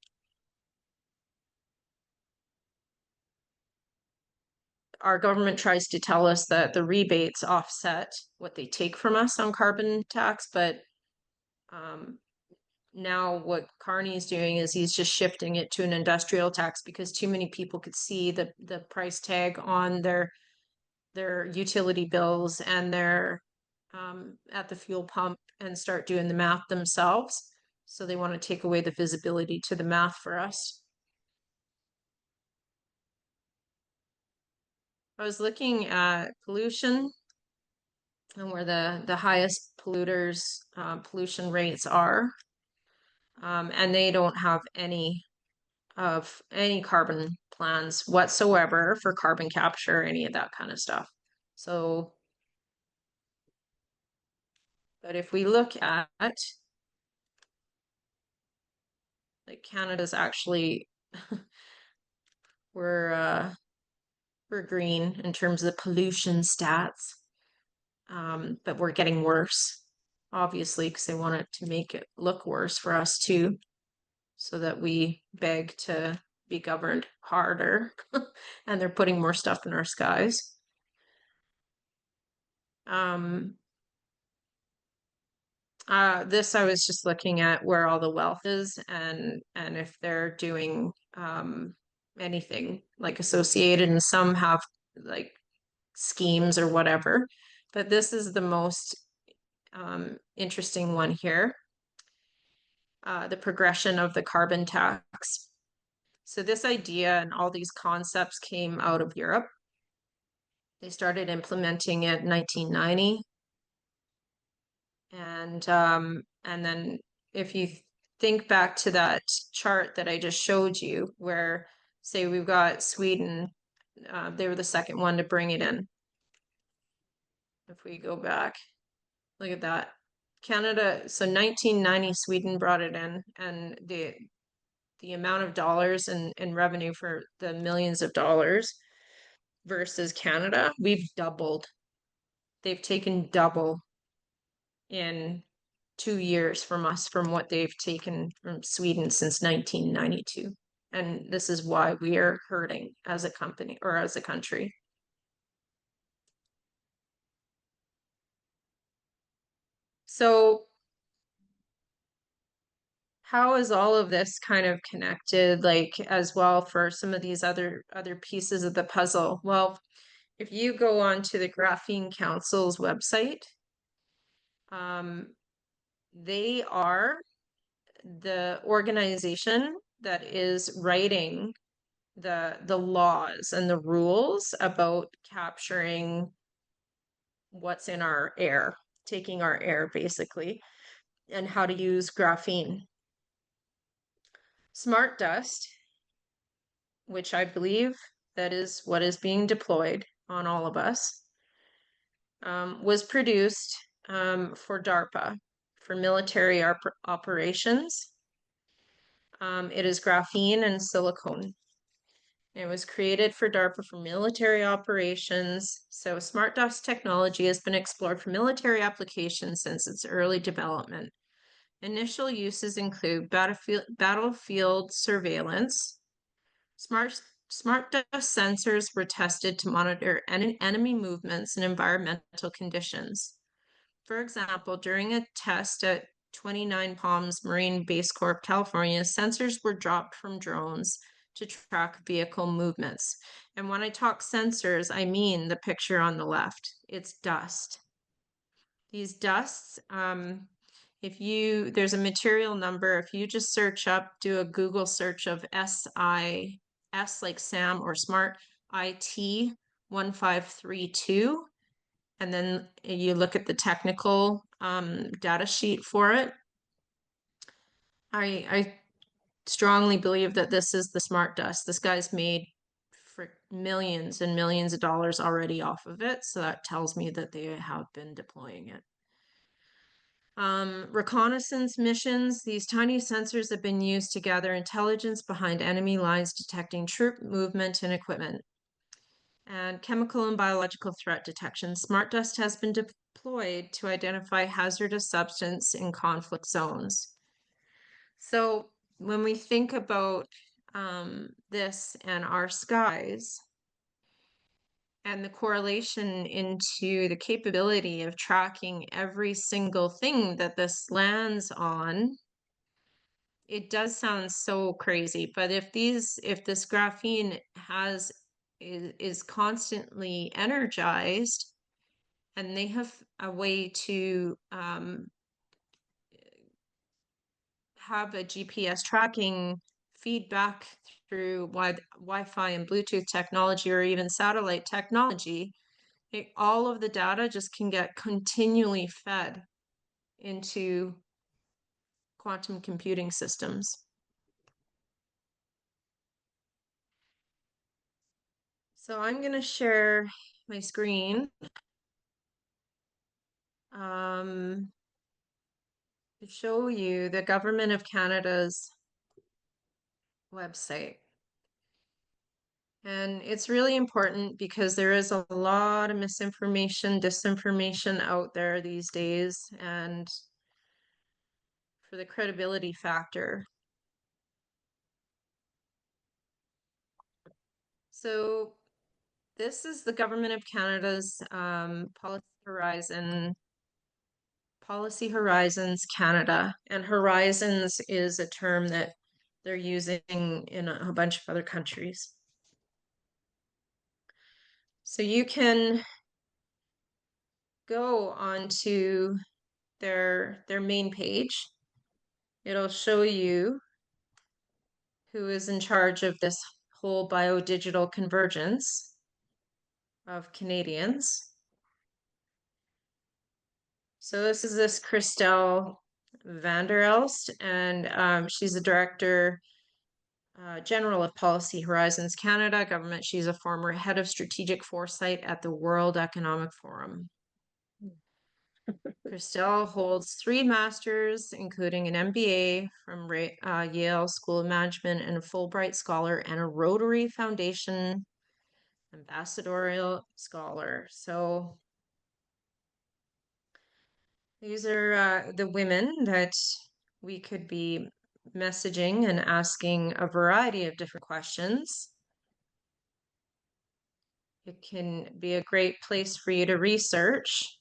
Our government tries to tell us that the rebates offset what they take from us on carbon tax, but um, now what Carney's doing is he's just shifting it to an industrial tax because too many people could see the price tag on their utility bills and their at the fuel pump and start doing the math themselves. So they want to take away the visibility to the math for us. I was looking at pollution and where the highest polluters pollution rates are, and they don't have any carbon plans whatsoever for carbon capture, any of that kind of stuff. So, but if we look at like Canada's actually we're we're green in terms of the pollution stats, but we're getting worse, obviously, because they want it to make it look worse for us too, so that we beg to be governed harder, and they're putting more stuff in our skies. Um, this I was just looking at where all the wealth is and if they're doing anything like associated, and some have like schemes or whatever. But this is the most interesting one here, the progression of the carbon tax. So this idea and all these concepts came out of Europe. They started implementing it in 1990. And then if you think back to that chart that I just showed you, where say we've got Sweden, they were the second one to bring it in. If we go back, look at that. Canada, so 1990, Sweden brought it in, and the amount of dollars in revenue for the millions of dollars versus Canada, we've doubled. They've taken double in 2 years from us from what they've taken from Sweden since 1992. And this is why we are hurting as a company or as a country. So how is all of this kind of connected, like as well for some of these other pieces of the puzzle? Well, if you go on to the Graphene Council's website, um, they are the organization that is writing the laws and the rules about capturing what's in our air. taking our air basically, and how to use graphene. Smart dust, which I believe that is what is being deployed on all of us, was produced for DARPA, for military operations. It is graphene and silicone. It was created for DARPA for military operations. So smart dust technology has been explored for military applications since its early development. Initial uses include battlefield surveillance. Smart dust sensors were tested to monitor enemy movements and environmental conditions. For example, during a test at 29 Palms Marine Base Corp, California, sensors were dropped from drones to track vehicle movements. And when I talk sensors, I mean the picture on the left. It's dust. These dusts, there's a material number, if you just do a Google search of S like Sam or Smart IT 1532, and then you look at the technical data sheet for it. I strongly believe that this is the smart dust. This guy's made for millions and millions of dollars already off of it, so that tells me that they have been deploying it. Reconnaissance missions, these tiny sensors have been used to gather intelligence behind enemy lines, detecting troop movement and equipment. And chemical and biological threat detection. Smart dust has been deployed to identify hazardous substance in conflict zones. So when we think about this and our skies, and the correlation into the capability of tracking every single thing that this lands on, it does sound so crazy. But if this graphene is constantly energized, and they have a way to have a GPS tracking feedback through Wi-Fi and Bluetooth technology, or even satellite technology, all of the data just can get continually fed into quantum computing systems. So I'm going to share my screen to show you the Government of Canada's website. And it's really important because there is a lot of misinformation, disinformation out there these days, and for the credibility factor. So this is the Government of Canada's Policy Horizons Canada. And Horizons is a term that they're using in a bunch of other countries. So you can go onto their main page. It'll show you who is in charge of this whole biodigital convergence of Canadians. So this is Christelle Vander Elst, and she's the Director General of Policy Horizons Canada government. She's a former head of strategic foresight at the World Economic Forum. Christelle holds 3 masters, including an MBA from Yale School of Management, and a Fulbright Scholar, and a Rotary Foundation Ambassadorial Scholar. So these are the women that we could be messaging and asking a variety of different questions. It can be a great place for you to research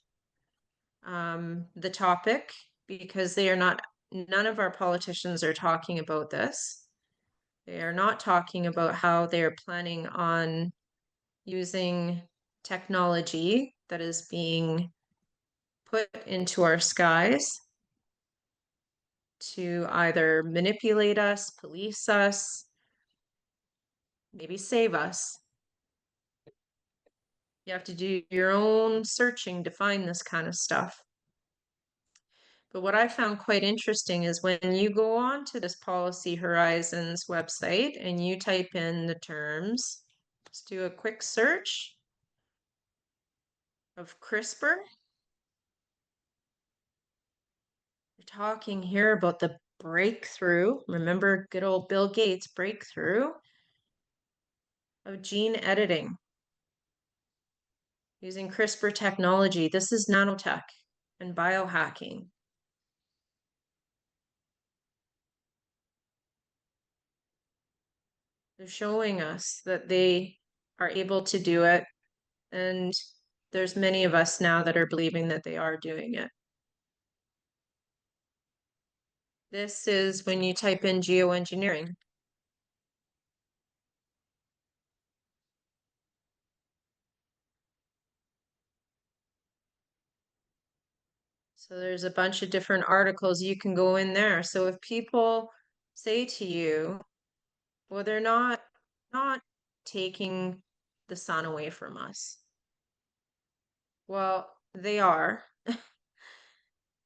the topic, because none of our politicians are talking about this. They are not talking about how they're planning on using technology that is being put into our skies to either manipulate us, police us, maybe save us. You have to do your own searching to find this kind of stuff. But what I found quite interesting is when you go on to this Policy Horizons website and you type in the terms, let's do a quick search of CRISPR. We're talking here about the breakthrough. Remember good old Bill Gates breakthrough of gene editing using CRISPR technology. This is nanotech and biohacking. They're showing us that they are able to do it, and there's many of us now that are believing that they are doing it. This is when you type in geoengineering. So there's a bunch of different articles you can go in there. So if people say to you, well, they're not taking the sun away from us. Well, they are.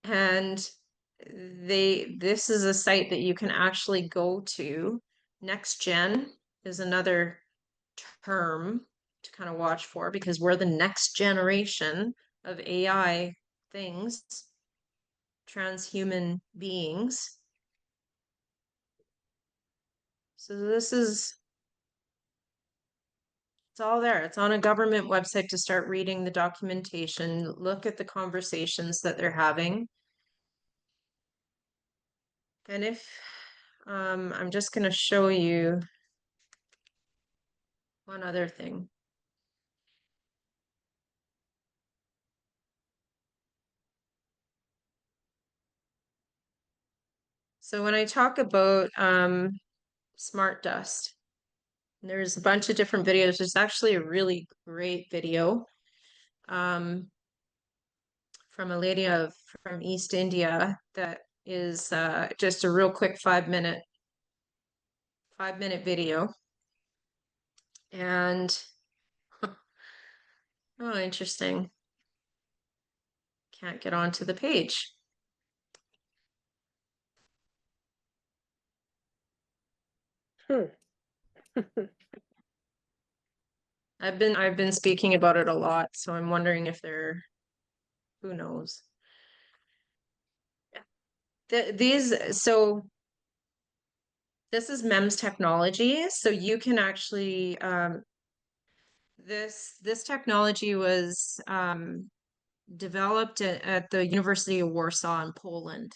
And this is a site that you can actually go to. Next gen is another term to kind of watch for because we're the next generation of AI things, transhuman beings. So it's all there. It's on a government website to start reading the documentation, look at the conversations that they're having. And if I'm just going to show you one other thing. So when I talk about smart dust, there's a bunch of different videos. There's actually a really great video um, from a lady from East India that is just a real quick 5-minute video. And oh, interesting. Can't get onto the page. Hmm. I've been speaking about it a lot, so I'm wondering if who knows. So this is MEMS technology. So you can actually this technology was developed at the University of Warsaw in Poland.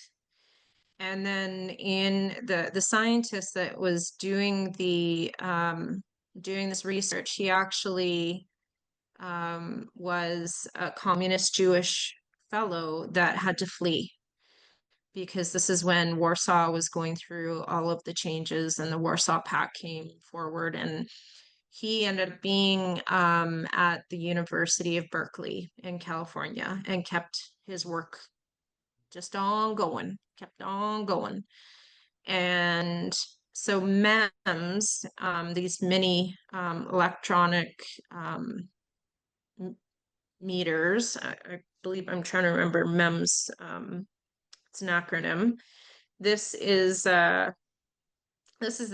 And then in the scientist that was doing this research, he actually was a communist Jewish fellow that had to flee because this is when Warsaw was going through all of the changes and the Warsaw Pact came forward. And he ended up being at the University of Berkeley in California and kept his work just on going, kept on going. And so MEMS, these mini electronic meters, I believe I'm trying to remember MEMS, it's an acronym. This is the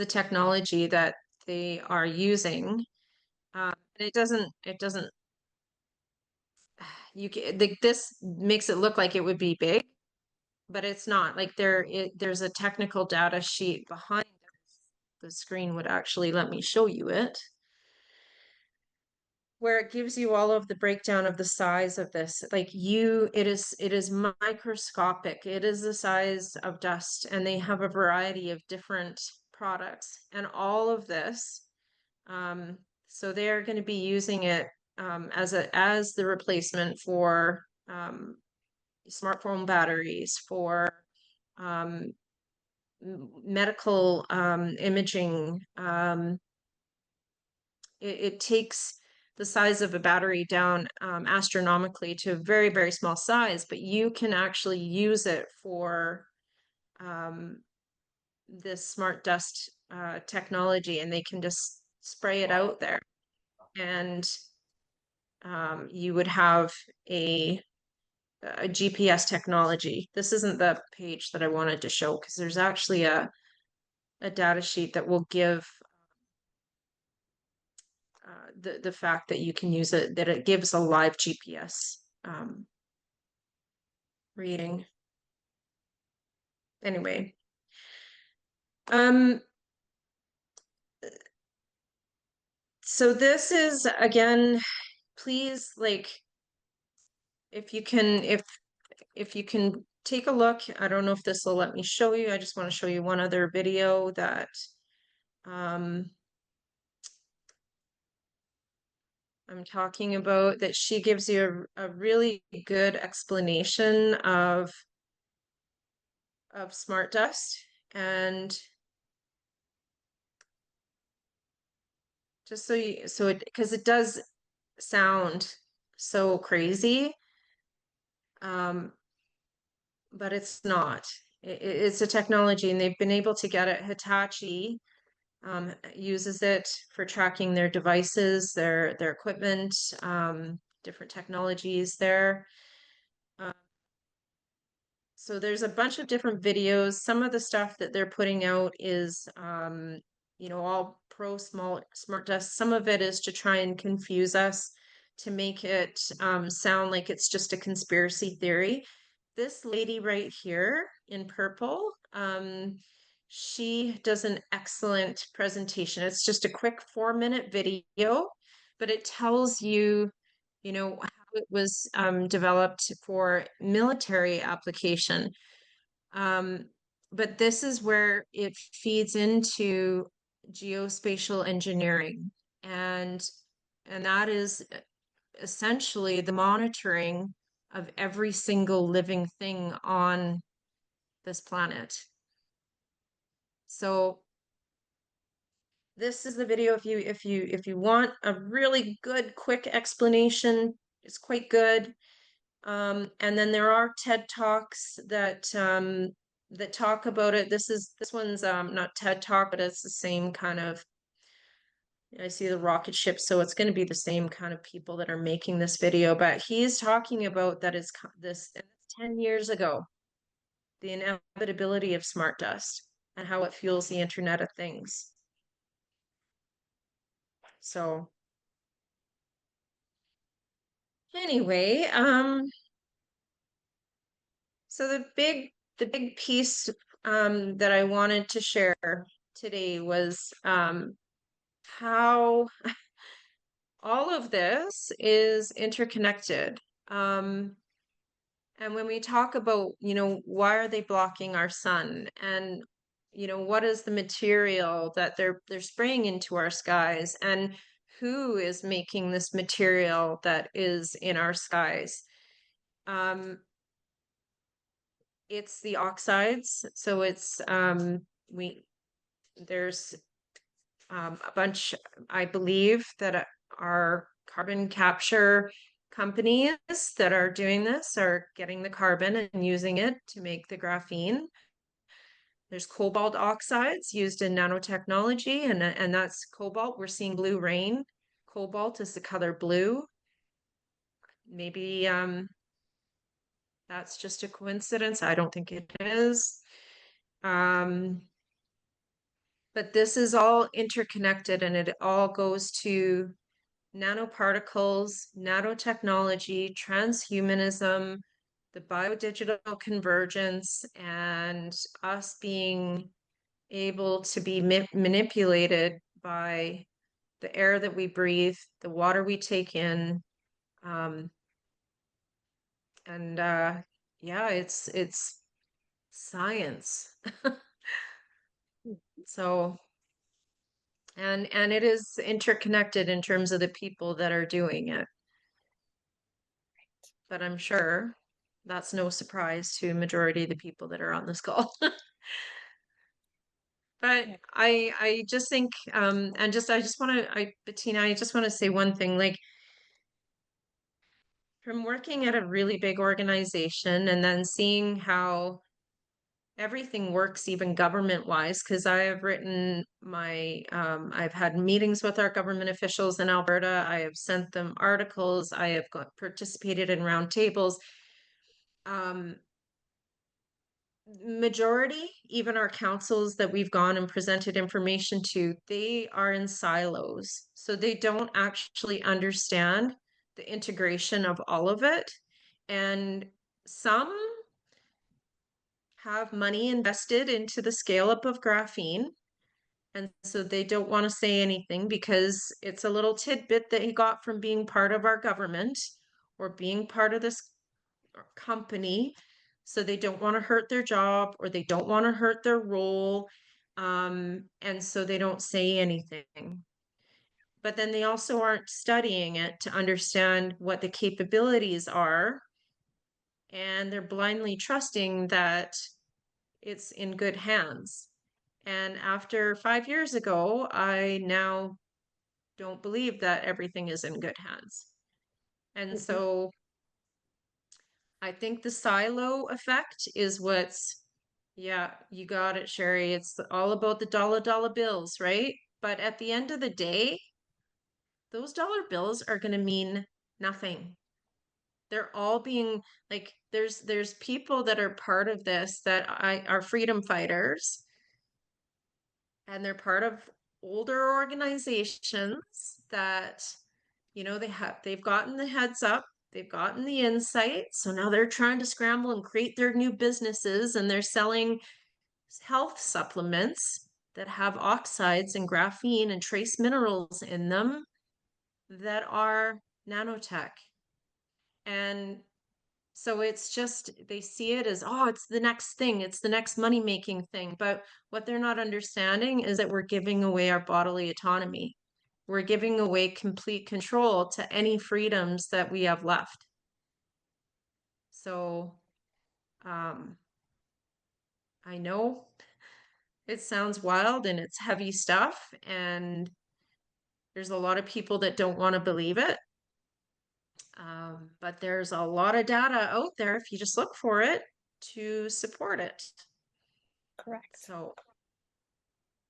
technology that they are using. It doesn't this makes it look like it would be big, but it's not. Like there's a technical data sheet behind it. The screen would actually let me show you it, where it gives you all of the breakdown of the size of this. It is microscopic. It is the size of dust, and they have a variety of different products, and all of this. So they are going to be using it as the replacement for smartphone batteries, for um, medical imaging. It takes the size of a battery down astronomically to a very, very small size, but you can actually use it for this smart dust technology, and they can just spray it out there. And you would have a GPS technology. This isn't the page that I wanted to show because there's actually a data sheet that will give the fact that you can use it, that it gives a live GPS reading. Anyway, um, so this is again, please, like, if you can take a look. I don't know if this will let me show you. I just want to show you one other video that um I'm talking about, that she gives you a really good explanation of smart dust. And just so it, because it does sound so crazy, um, but it's not. It's a technology, and they've been able to get it. Hitachi uses it for tracking their devices, their equipment, different technologies there. Um, So there's a bunch of different videos. Some of the stuff that they're putting out is, all pro smart dust. Some of it is to try and confuse us, to make it sound like it's just a conspiracy theory. This lady right here in purple, she does an excellent presentation. It's just a quick 4-minute video, but it tells you, how it was developed for military application. Um, but this is where it feeds into geospatial engineering, and that is essentially the monitoring of every single living thing on this planet. So this is the video. If you want a really good quick explanation, it's quite good. And then there are TED Talks that talk about it. This one's not TED Talk, but it's the same kind of. I see the rocket ship, so it's going to be the same kind of people that are making this video. But he's talking about that is this 10 years ago, the inevitability of smart dust and how it fuels the Internet of Things. So anyway, so the big piece that I wanted to share today was how all of this is interconnected. And when we talk about, why are they blocking our sun, and what is the material that they're spraying into our skies, and who is making this material that is in our skies? Um, it's the oxides. So it's we there's a bunch, I believe, that are carbon capture companies that are doing this, are getting the carbon and using it to make the graphene. There's cobalt oxides used in nanotechnology, and that's cobalt. We're seeing blue rain. Cobalt is the color blue. Maybe that's just a coincidence. I don't think it is. Um, but this is all interconnected, and it all goes to nanoparticles, nanotechnology, transhumanism, the biodigital convergence, and us being able to be manipulated by the air that we breathe, the water we take in, um, and yeah, it's science. So, and it is interconnected in terms of the people that are doing it. But I'm sure that's no surprise to a majority of the people that are on this call. But I just think and just I just want to I Bettina, I just want to say one thing. Like, from working at a really big organization and then seeing how everything works, even government wise, because I have written I've had meetings with our government officials in Alberta. I have sent them articles. I have participated in roundtables. um, majority, even our councils that we've gone and presented information to, they are in silos. So they don't actually understand the integration of all of it. And some have money invested into the scale up of graphene. And so they don't want to say anything because it's a little tidbit that he got from being part of our government or being part of this company. So they don't want to hurt their job or they don't want to hurt their role. And so they don't say anything. But then they also aren't studying it to understand what the capabilities are. And they're blindly trusting that it's in good hands. And after 5 years ago, I now don't believe that everything is in good hands. And Mhm, so I think the silo effect is what's, yeah, you got it, Sherry. It's all about the dollar bills, right? But at the end of the day, those dollar bills are going to mean nothing. They're all being like there's people that are part of this that I are freedom fighters and they're part of older organizations that they've gotten the heads up, they've gotten the insight, so now they're trying to scramble and create their new businesses and they're selling health supplements that have oxides and graphene and trace minerals in them that are nanotech. And so it's just, they see it as, oh, it's the next thing, it's the next money making thing. But what they're not understanding is that we're giving away our bodily autonomy. We're giving away complete control to any freedoms that we have left. So um, I know it sounds wild and it's heavy stuff, and there's a lot of people that don't want to believe it. But there's a lot of data out there if you just look for it to support it. correct. So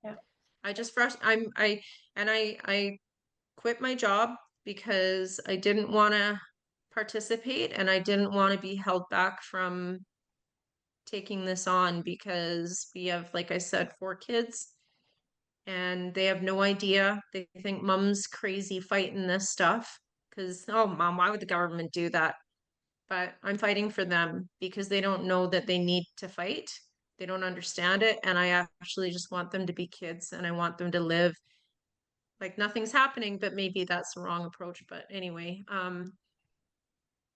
Yeah, I just fresh I quit my job because I didn't want to participate and I didn't want to be held back from taking this on because we have, like I said, 4 kids and they have no idea. They think mom's crazy fighting this stuff because, oh, mom, why would the government do that? But I'm fighting for them because they don't know that they need to fight. They don't understand it. And I actually just want them to be kids and I want them to live like nothing's happening, but maybe that's the wrong approach. But anyway,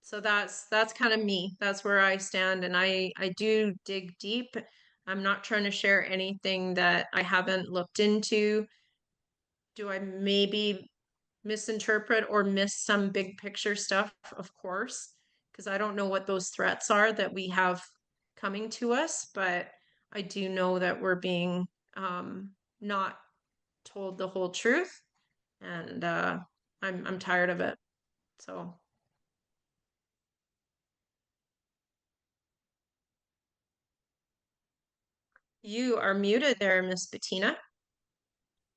so that's kind of me. That's where I stand. And I do dig deep. I'm not trying to share anything that I haven't looked into. Do I maybe misinterpret or miss some big picture stuff? Of course, because I don't know what those threats are that we have coming to us, but I do know that we're being not told the whole truth, and I'm tired of it. So you are muted there, Miss Bettina.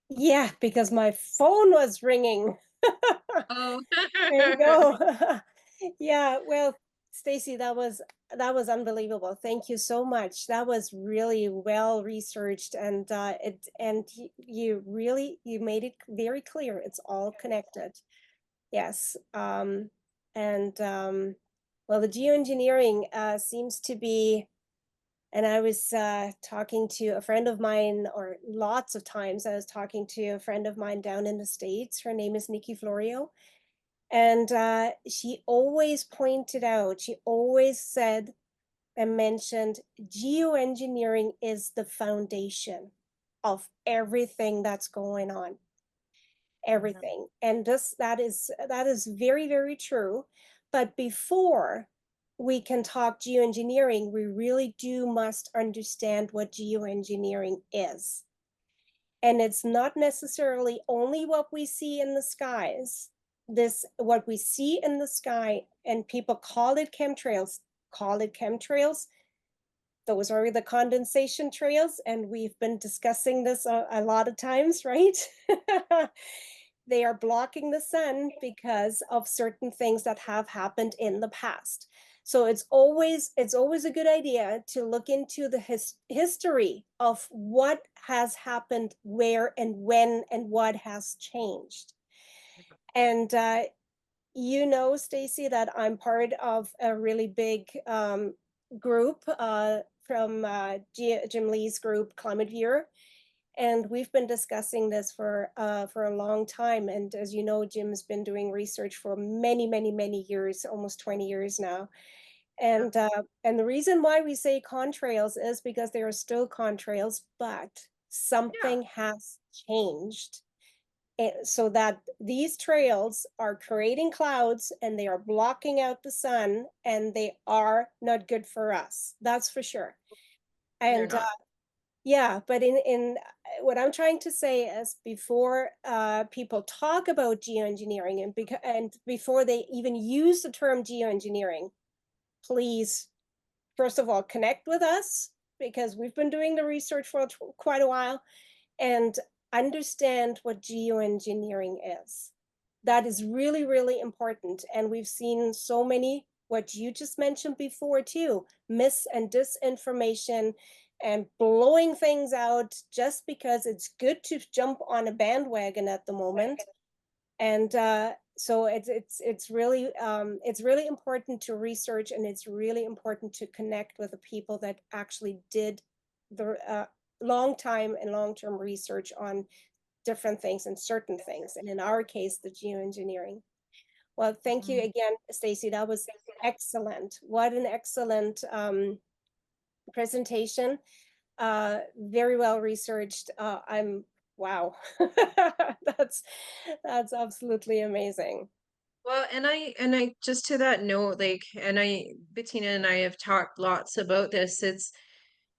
yeah, because my phone was ringing. Oh, There you go. Yeah, well, Stacy, that was unbelievable. Thank you so much. That was really well researched, and you really you made it very clear. It's all connected. Yes. And well, the geoengineering seems to be, and I was talking to a friend of mine, or lots of times I was talking to a friend of mine down in the States. Her name is Nikki Florio. And she always pointed out, she always said and mentioned geoengineering is the foundation of everything that's going on, everything. And that is very, very true. But before we can talk geoengineering, we really do must understand what geoengineering is. And it's not necessarily only what we see in the skies. This, what we see in the sky, and people call it chemtrails. Those are the condensation trails, and we've been discussing this a lot of times, right? they are blocking the sun because of certain things that have happened in the past. So it's always a good idea to look into the history of what has happened where and when and what has changed. And you know, Stacy, that I'm part of a really big group from Jim Lee's group, Climate Viewer, and we've been discussing this for a long time. And as you know, Jim's been doing research for many, many, many years, almost 20 years now. Yeah. And the reason why we say contrails is because there are still contrails, but Yeah. something has changed, so that these trails are creating clouds and they are blocking out the sun and they are not good for us. That's for sure. They're And not. yeah, but in what I'm trying to say is before people talk about geoengineering and before they even use the term geoengineering, please, first of all, connect with us because we've been doing the research for quite a while and understand what geoengineering is. That is really, really important. And we've seen so many, what you just mentioned before, too, mis and disinformation and blowing things out just because it's good to jump on a bandwagon at the moment. And so it's really important to research, and it's really important to connect with the people that actually did the long time and long term research on different things and certain things, and in our case, the geoengineering. Well, thank you Mhm. again, Stacy. That was excellent. What an excellent presentation. Very well researched. I'm wow. that's that's absolutely amazing. Well, and I just to that note, like, and Bettina and I have talked lots about this. It's,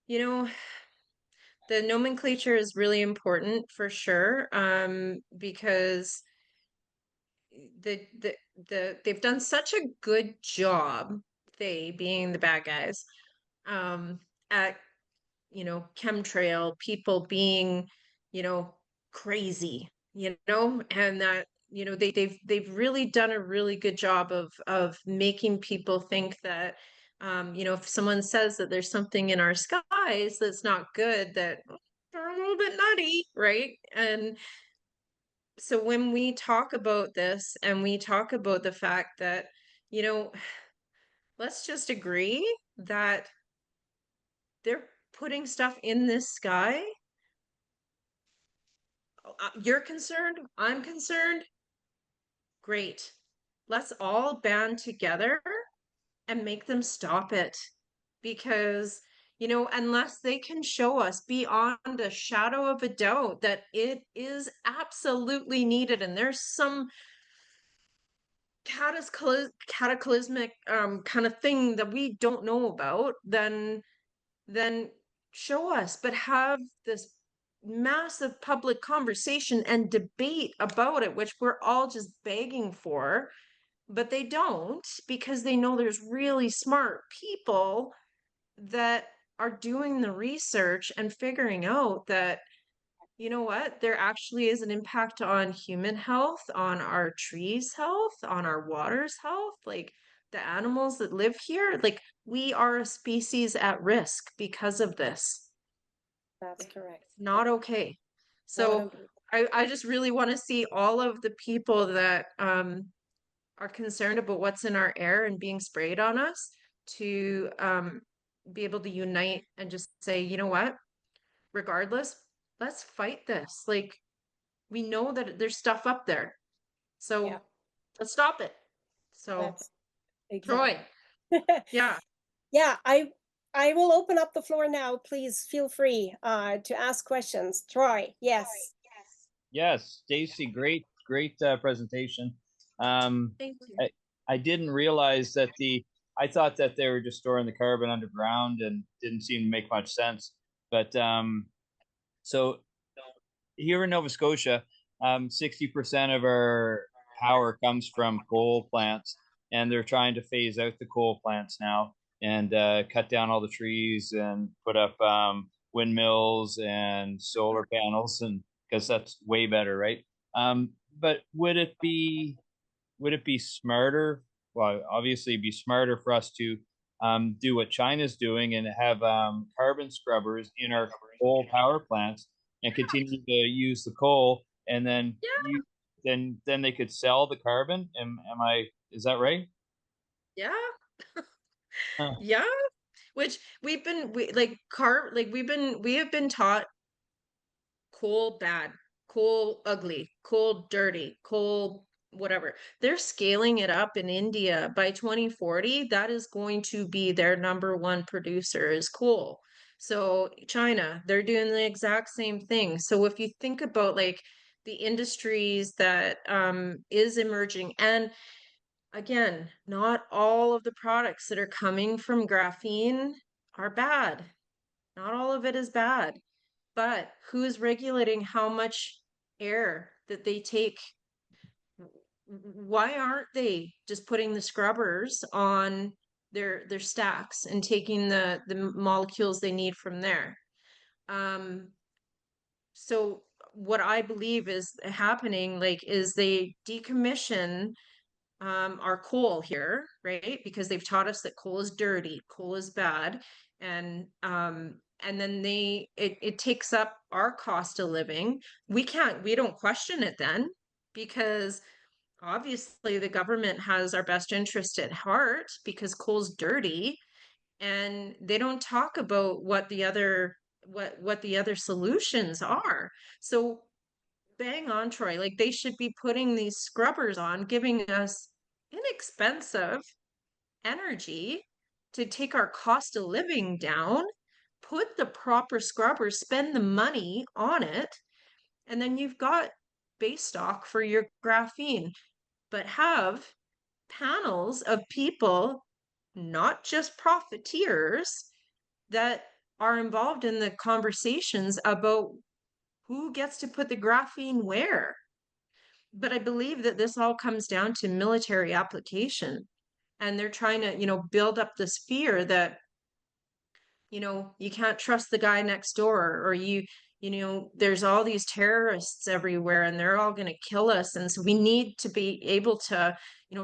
you know, the nomenclature is really important for sure, because the they've done such a good job, they being the bad guys, um, at, chemtrail, people being, you know, crazy, and that, they've really done a really good job of making people think that, if someone says that there's something in our skies that's not good, that they're a little bit nutty, right? And so when we talk about this and we talk about the fact that, you know, let's just agree that they're putting stuff in this sky. You're concerned, I'm concerned. Great. Let's all band together and make them stop it. Because, unless they can show us beyond a shadow of a doubt that it is absolutely needed, and there's some cataclysmic kind of thing that we don't know about, then show us, but have this massive public conversation and debate about it, which we're all just begging for. But they don't, because they know there's really smart people that are doing the research and figuring out that, you know what, there actually is an impact on human health, on our trees' health, on our water's health, like the animals that live here. Like, we are a species at risk because of this. That's Like, correct. it's not okay. Not So okay. I just really want to see all of the people that are concerned about what's in our air and being sprayed on us to be able to unite and just say, you know what, regardless, let's fight this. Like, we know that there's stuff up there. Yeah, So let's stop it. So, that's Troy, exactly. yeah. Yeah, I will open up the floor now. Please feel free to ask questions. Troy, yes. Yes, Stacy, great presentation. Um, Thank you. I I didn't realize that I thought that they were just storing the carbon underground and didn't seem to make much sense. But so here in Nova Scotia, 60% of our power comes from coal plants, and they're trying to phase out the coal plants now and cut down all the trees and put up windmills and solar panels, and because that's way better, right? but would it be smarter? Well, obviously, it'd be smarter for us to do what China's doing and have carbon scrubbers in our coal power plants and continue to use the coal, and then Yeah, you then they could sell the carbon. Am I is that right? yeah, Huh. yeah. Which we like car like we have been taught coal bad, coal ugly, coal dirty, coal whatever. They're scaling it up in India by 2040. That is going to be their number one producer is coal. So China, they're doing the exact same thing. So if you think about like the industries that is emerging, and again, not all of the products that are coming from graphene are bad. Not all of it is bad, but who's regulating how much air that they take? Why aren't they just putting the scrubbers on their stacks and taking the molecules they need from there? Um, so what I believe is happening, like, is they decommission our coal here, right? Because they've taught us that coal is dirty, coal is bad, and then it takes up our cost of living. We don't question it then because obviously the government has our best interest at heart because coal's dirty and they don't talk about what the other solutions are. So bang on, Troy. Like they should be putting these scrubbers on, giving us inexpensive energy to take our cost of living down, put the proper scrubbers, spend the money on it, and then you've got base stock for your graphene. But have panels of people, not just profiteers, that are involved in the conversations about who gets to put the graphene where. But I believe that this all comes down to military application. And they're trying to, build up this fear that you can't trust the guy next door, or there's all these terrorists everywhere and they're all going to kill us. And so we need to be able to,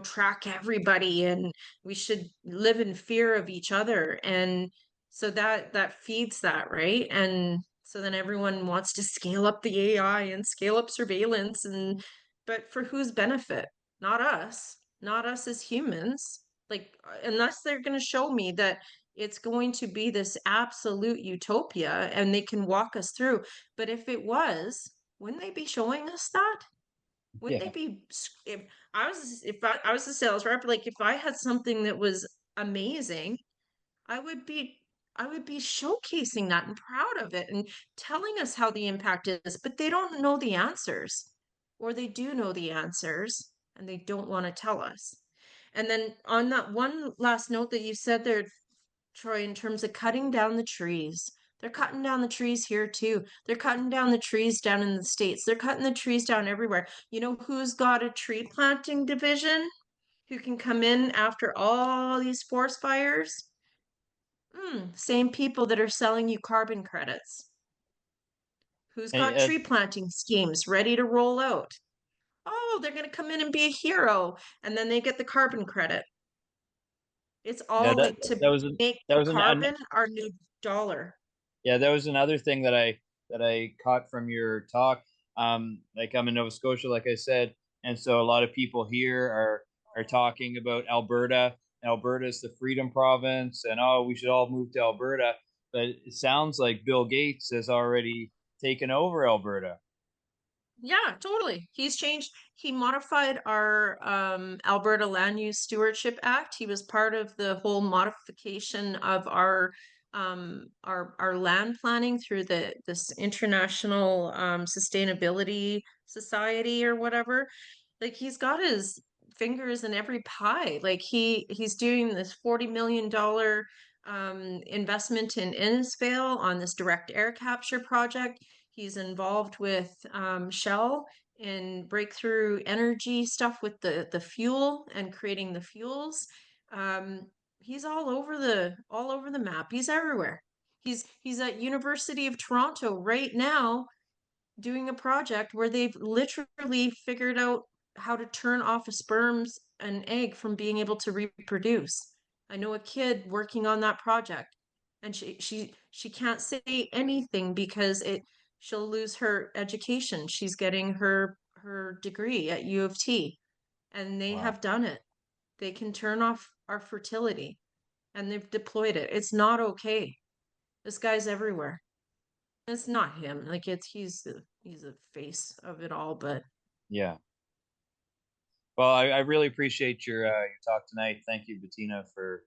track everybody and we should live in fear of each other. And so that feeds that, right? And so then everyone wants to scale up the AI and scale up surveillance but for whose benefit? Not us, not us as humans. Like, unless they're going to show me that it's going to be this absolute utopia and they can walk us through. But if it was, wouldn't they be showing us that? Wouldn't they Yeah. be if I was a sales rep, like if I had something that was amazing, I would be I would be showcasing that and proud of it and telling us how the impact is, but they don't know the answers. Or they do know the answers and they don't want to tell us. And then on that one last note that you said there, Troy, in terms of cutting down the trees. They're cutting down the trees here too. They're cutting down the trees down in the States. They're cutting the trees down everywhere. You know who's got a tree planting division? Who can come in after all these forest fires? Same people that are selling you carbon credits. Who's And, got tree planting schemes ready to roll out? Oh, they're going to come in and be a hero. And then they get the carbon credit. It's yeah, all like to that was make that was carbon our new dollar. yeah, that was another thing that I caught from your talk. Like I'm in Nova Scotia, like I said, and so a lot of people here are talking about Alberta. Alberta's the freedom province, and oh, we should all move to Alberta. But it sounds like Bill Gates has already taken over Alberta. Yeah, totally. He modified our Alberta Land Use Stewardship Act. He was part of the whole modification of our land planning through this International Sustainability Society or whatever. Like he's got his fingers in every pie. Like he's doing this $40 million investment in Innisfail on this direct air capture project. He's involved with Shell in breakthrough energy stuff with the fuel and creating the fuels. Um, he's all over the map. He's everywhere. He's at University of Toronto right now doing a project where they've literally figured out how to turn off a sperms and egg from being able to reproduce. I know a kid working on that project, and she can't say anything because she'll lose her education. She's getting her degree at U of T, and they Wow. have done it. They can turn off our fertility, and they've deployed it. It's not okay. This guy's everywhere. It's not him. Like he's the face of it all, but Yeah. Well, I really appreciate your talk tonight. Thank you, Bettina, for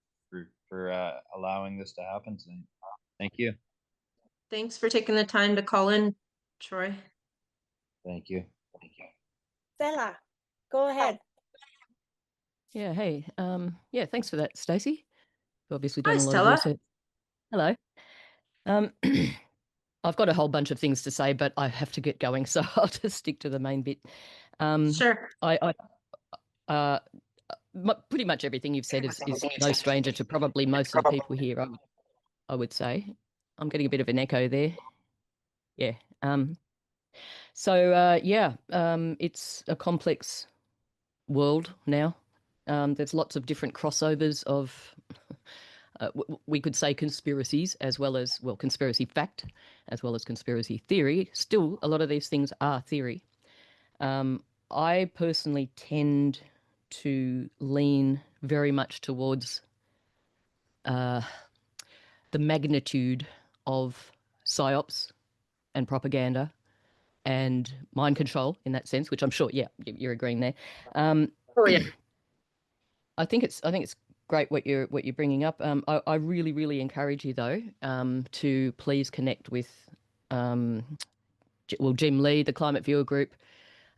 allowing this to happen tonight. Thank you. thanks for taking the time to call in, Troy. Thank you. Stella, go ahead. Yeah, hey. Yeah, thanks for that, Stacey. You've obviously Hi, done a lot of Stella. research. Hello. Um, I've got a whole bunch of things to say, but I have to get going, so I'll just stick to the main bit. Sure. I pretty much everything you've said is no stranger to probably most of the people here, I would say. I'm getting a bit of an echo there. Yeah. It's a complex world now. There's lots of different crossovers of, we could say conspiracies as well as, well, conspiracy fact as well as conspiracy theory. Still, a lot of these things are theory. I personally tend to lean very much towards the magnitude of psyops and propaganda and mind control in that sense, which I'm sure, yeah, you're agreeing there. Oh yeah. I think it's great what you're bringing up. I really really encourage you though to please connect with Jim Lee, the Climate Viewer Group.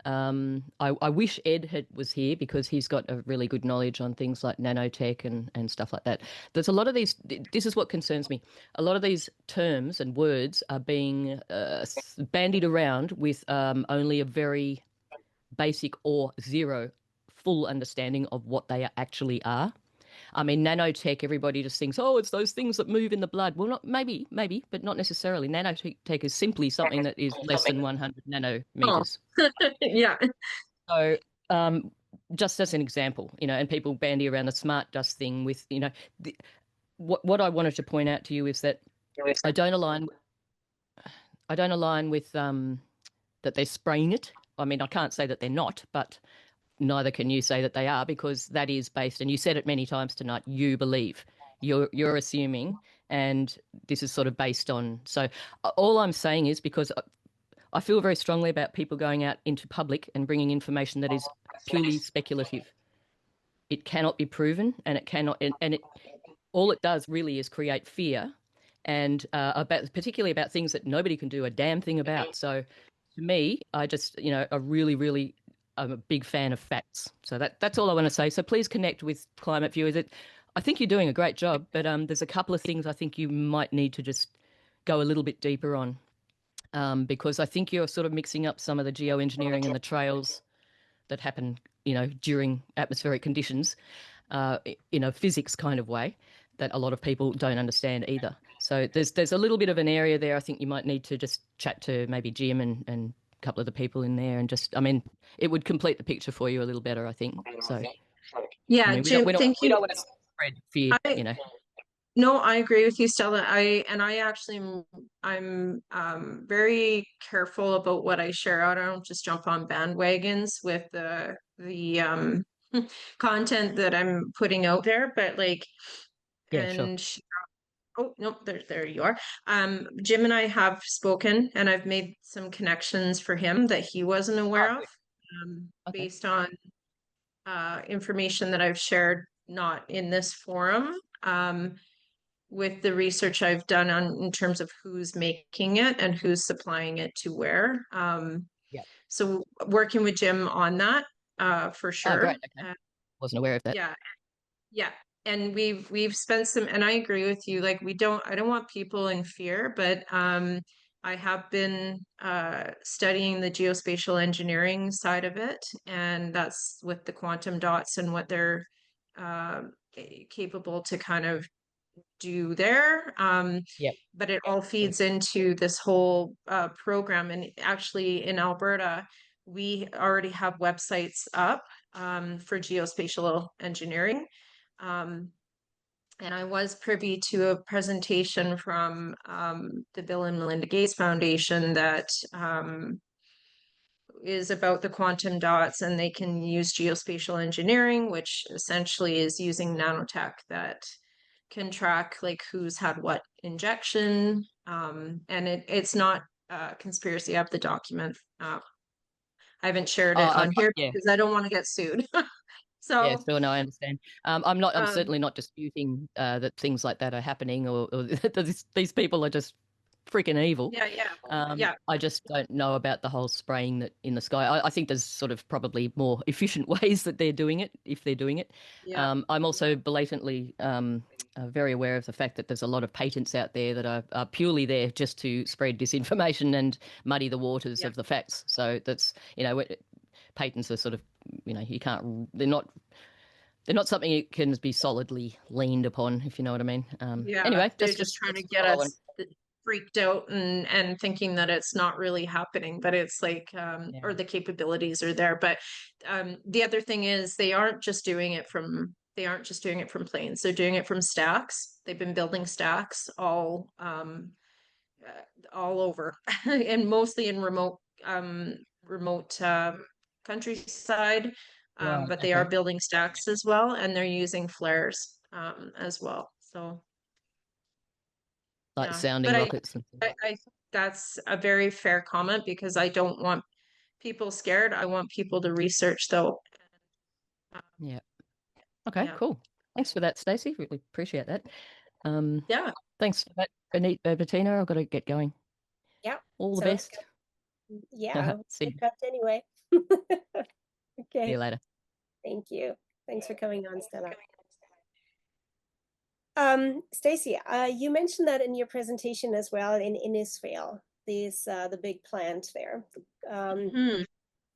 I wish Ed was here because he's got a really good knowledge on things like nanotech and stuff like that. There's a lot of these. This is what concerns me. A lot of these terms and words are being bandied around with only a very basic or zero full understanding of what they actually are. I mean, nanotech, everybody just thinks, oh, it's those things that move in the blood. Well, not maybe, but not necessarily. Nanotech is simply something that is less than 100 Oh, nanometers. yeah. So, just as an example, and people bandy around the smart dust thing with, what I wanted to point out to you is that I don't align. I don't align with that they're spraying it. I mean, I can't say that they're not, but neither can you say that they are, because that is based, and you said it many times tonight, you believe. You're assuming, and this is sort of based on. So all I'm saying is, because I feel very strongly about people going out into public and bringing information that is purely speculative. It cannot be proven, and it cannot, and it all it does really is create fear, and particularly about things that nobody can do a damn thing about. So to me, I just, I really, really, I'm a big fan of facts. So that's all I want to say. So please connect with Climate Viewers. I think you're doing a great job, but there's a couple of things I think you might need to just go a little bit deeper on, because I think you're sort of mixing up some of the geoengineering and the trails that happen, during atmospheric conditions, in a physics kind of way that a lot of people don't understand either. So there's a little bit of an area there. I think you might need to just chat to maybe Jim and a couple of the people in there, and just, I mean, it would complete the picture for you a little better, I think. So, I Yeah, mean, Jim, thank we you. don't want to spread fear, I No, I agree with you, Stella. I actually I'm very careful about what I share out. I don't just jump on bandwagons with the content that I'm putting out there, but like, Yeah, sure. and oh no, there you are. Jim and I have spoken, and I've made some connections for him that he wasn't Oh, aware of, good. Okay. based on information that I've shared, not in this forum. With the research I've done in terms of who's making it and who's supplying it to where. Yeah. So working with Jim on that, for Oh, great. sure. Okay. Wasn't aware of that. Yeah, yeah. And we've spent some, and I agree with you, like I don't want people in fear, but I have been studying the geospatial engineering side of it, and that's with the quantum dots and what they're capable to kind of do there. Yep. But it all feeds into this whole program. And actually in Alberta, we already have websites up for geospatial engineering. And I was privy to a presentation from the Bill and Melinda Gates Foundation that is about the quantum dots, and they can use geospatial engineering, which essentially is using nanotech that can track like who's had what injection. And it's not a conspiracy. I have the document. I haven't shared it on here Yeah. because I don't want to get sued. Yeah, So sure. No, I understand. I'm um, certainly not disputing that things like that are happening, or that these people are just freaking evil. yeah. I just don't know about the whole spraying that in the sky. I think there's sort of probably more efficient ways that they're doing it, if they're doing it. Yeah. I'm also blatantly very aware of the fact that there's a lot of patents out there that are purely there just to spread disinformation and muddy the waters Yeah. of the facts. So that's, patents are sort of, you can't, they're not something that can be solidly leaned upon, if you know what I mean. Yeah, Anyway, they're just just trying to just get following. us freaked out and thinking that it's not really happening, but it's like Yeah. or the capabilities are there. But the other thing is they aren't just doing it from planes. They're doing it from stacks. They've been building stacks all over and mostly in remote countryside. Right. But they are Okay. building stacks as well, and they're using flares as well. So Like yeah, sounding but rockets and things. I that's a very fair comment because I don't want people scared. I want people to research though. Yeah. Okay. Yeah, Cool. Thanks for that, Stacey. Really appreciate that. Um, yeah. thanks for that, Bettina. I've got to get going. Yeah, All the sounds best. good. Yeah, See get you. cut anyway. See you Okay, later. thank you. Thanks for coming on, Stella. Stacey, you mentioned that in your presentation as well in Innisfail, the big plant there. Hmm.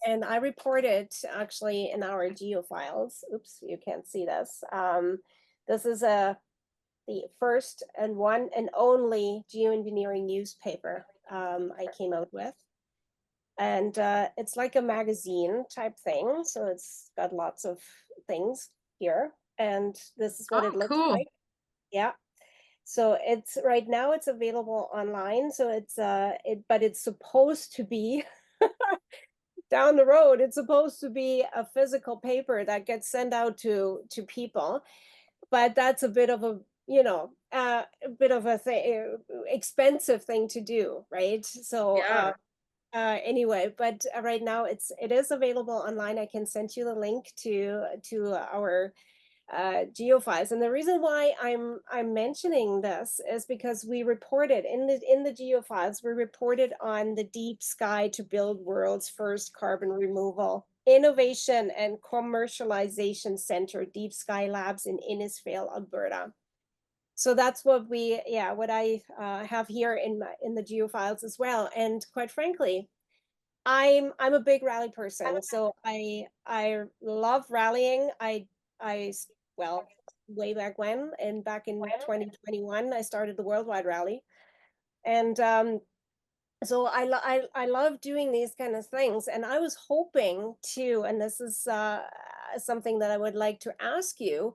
And I reported actually in our geofiles. Oops, you can't see this. This is the first and one and only geoengineering newspaper I came out with. And it's like a magazine type thing. So it's got lots of things here. And this is what it Oh, looks cool. like. Yeah. So it's right now it's available online. So it's but it's supposed to be down the road, it's supposed to be a physical paper that gets sent out to people. But that's a bit of a, a bit of a expensive thing to do, right? So Yeah. anyway, but right now it is available online. I can send you the link to our geofiles. And the reason why I'm mentioning this is because we reported in the geofiles, we reported on the Deep Sky to Build World's First Carbon Removal Innovation and Commercialization Center, Deep Sky Labs in Innisfail, Alberta. So that's what what I have here in the geofiles as well. And quite frankly, I'm a big rally person, so I love rallying. I well, way back when, and back in 2021, I started the Worldwide Rally, and so I love doing these kind of things. And I was hoping to, and this is something that I would like to ask you: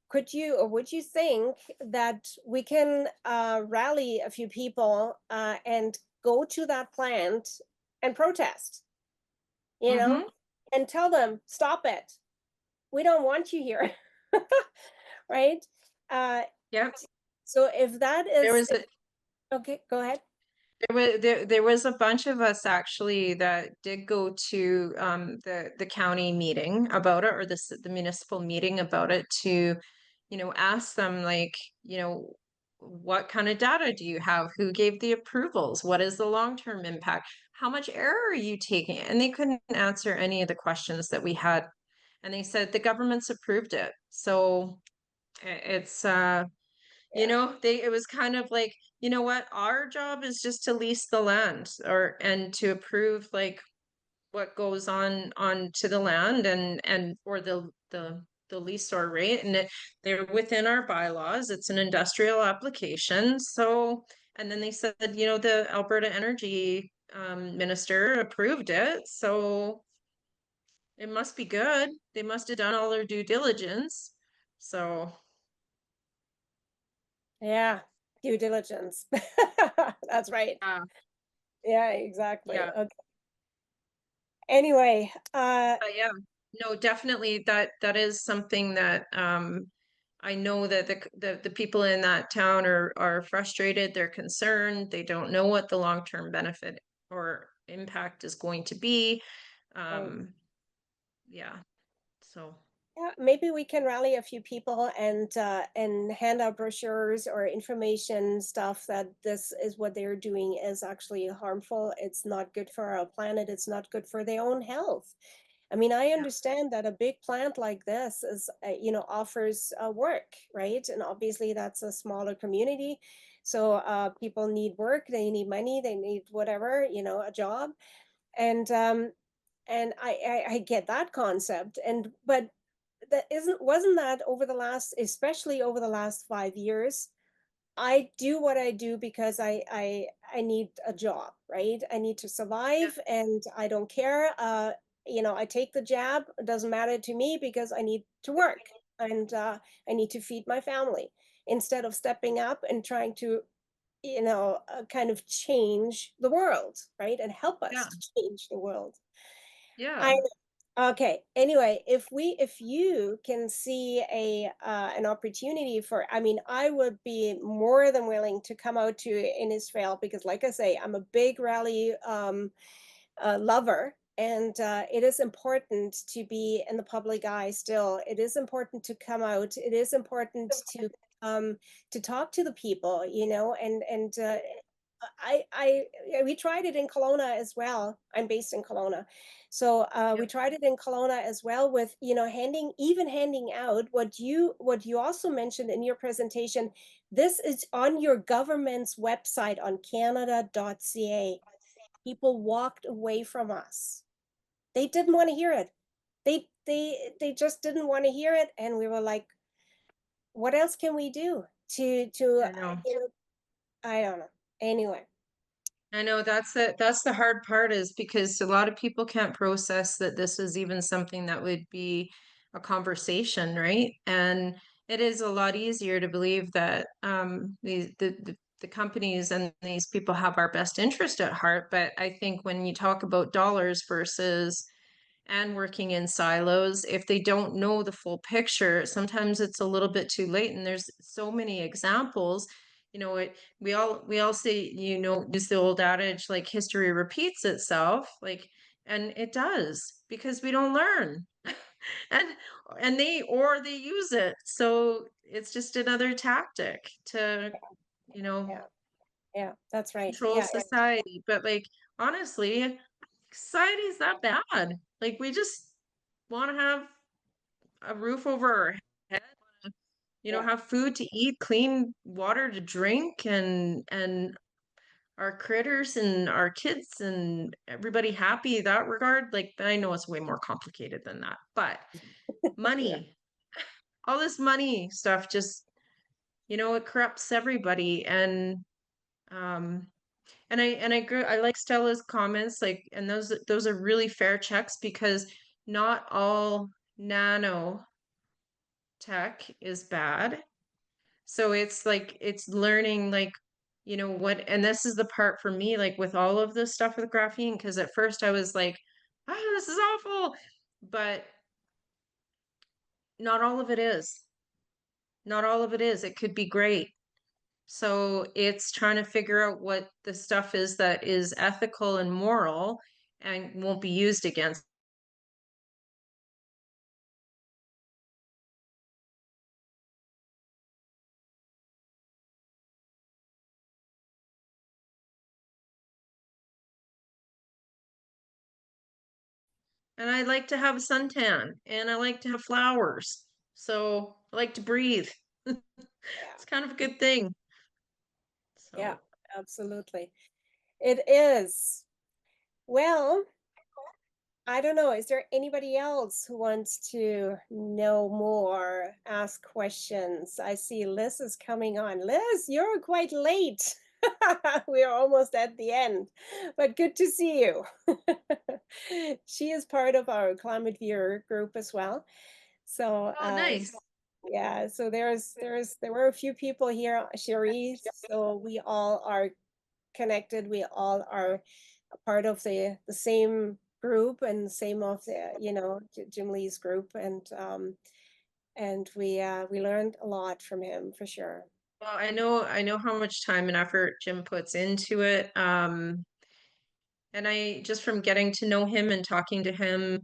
could you or would you think that we can rally a few people and go to that plant and protest, you know, Mm-hmm. and tell them, stop it. We don't want you here. Right? Uh, Yeah. so if that There is, was a okay, go ahead. there was a bunch of us actually that did go to the county meeting about it, or the municipal meeting about it, to ask them, like, what kind of data do you have? Who gave the approvals? What is the long-term impact? How much error are you taking? And they couldn't answer any of the questions that we had. And they said the government's approved it. So it's Yeah. it was kind of like, you know what, our job is just to lease the land, and to approve like what goes on to the land, and or the the lease store rate, and they're within our bylaws. It's an industrial application. So, and then they said, the Alberta Energy Minister approved it. So it must be good. They must have done all their due diligence. So Yeah, due diligence. That's right. yeah, Yeah, exactly. yeah. Okay. Anyway, But yeah, no, definitely that is something that I know that the people in that town are frustrated, they're concerned, they don't know what the long-term benefit or impact is going to be. right. Yeah, so Yeah, maybe we can rally a few people and hand out brochures or information stuff that this is what they're doing is actually harmful. It's not good for our planet. It's not good for their own health. I mean, I yeah, understand that a big plant like this is, offers work, right? And obviously that's a smaller community. So people need work, they need money, they need whatever, a job. And I get that concept. But that wasn't that over the last, especially over the last 5 years, I do what I do because I need a job, right? I need to yeah, survive and I don't care. I take the jab, it doesn't matter to me because I need to work and I need to feed my family instead of stepping up and trying to, kind of change the world, right? And help us yeah, to change the world. yeah, I Okay. Anyway, if you can see an opportunity for, I mean, I would be more than willing to come out to in Israel because, like I say, I'm a big rally lover, and it is important to be in the public eye. Still, it is important to come out. It is important um to talk to the people, and we tried it in Kelowna as well. I'm based in Kelowna. So yeah, we tried it in Kelowna as well with, handing out what you also mentioned in your presentation. This is on your government's website on canada.ca. People walked away from us. They didn't want to hear it. They just didn't want to hear it, and we were like, what else can we do to I know. I don't know. Anyway. I know that's the hard part is because a lot of people can't process that this is even something that would be a conversation, right? And it is a lot easier to believe that the companies and these people have our best interest at heart. But I think when you talk about dollars versus and working in silos, if they don't know the full picture, sometimes it's a little bit too late. And there's so many examples. We all say, use the old adage like history repeats itself, like, and it does because we don't learn. and they use it. So it's just another tactic to, you know, Yeah, yeah, that's right. control Yeah, society. But like honestly, society's not bad. Like we just want to have a roof over our head, yeah, have food to eat, clean water to drink, and our critters and our kids and everybody happy in that regard. Like I know it's way more complicated than that, but yeah, money, all this money stuff just, it corrupts everybody. Um I like Stella's comments, like, and those are really fair checks because not all nano tech is bad. So it's like it's learning like, what, and this is the part for me, like with all of this stuff with graphene, because at first I was like, this is awful. But not all of it is. Not all of it is. It could be great. So it's trying to figure out what the stuff is that is ethical and moral and won't be used against. And I like to have a suntan and I like to have flowers. So I like to breathe. yeah, It's kind of a good thing. yeah, So absolutely. It is. Well, I don't know. Is there anybody else who wants to know more, ask questions? I see Liz is coming on. Liz, you're quite late. We're almost at the end, but good to see you. She is part of our climate viewer group as well. So, Oh, nice. yeah, so there were a few people here, Cherie, so we all are connected. We all are a part of the same group and same of the, Jim Lee's group, and we learned a lot from him for sure. Well, I know how much time and effort Jim puts into it. And I just from getting to know him and talking to him,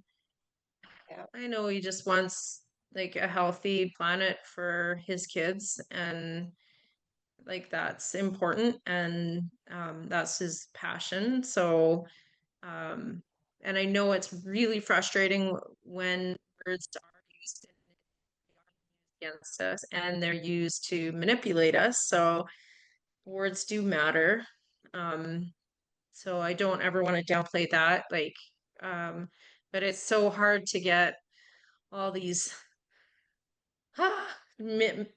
Yeah, I know he just wants like a healthy planet for his kids, and like that's important, and that's his passion. So um and I know it's really frustrating when words are used against us and they're used to manipulate us. So words do matter. Um so I don't ever want to downplay that, like um but it's so hard to get all these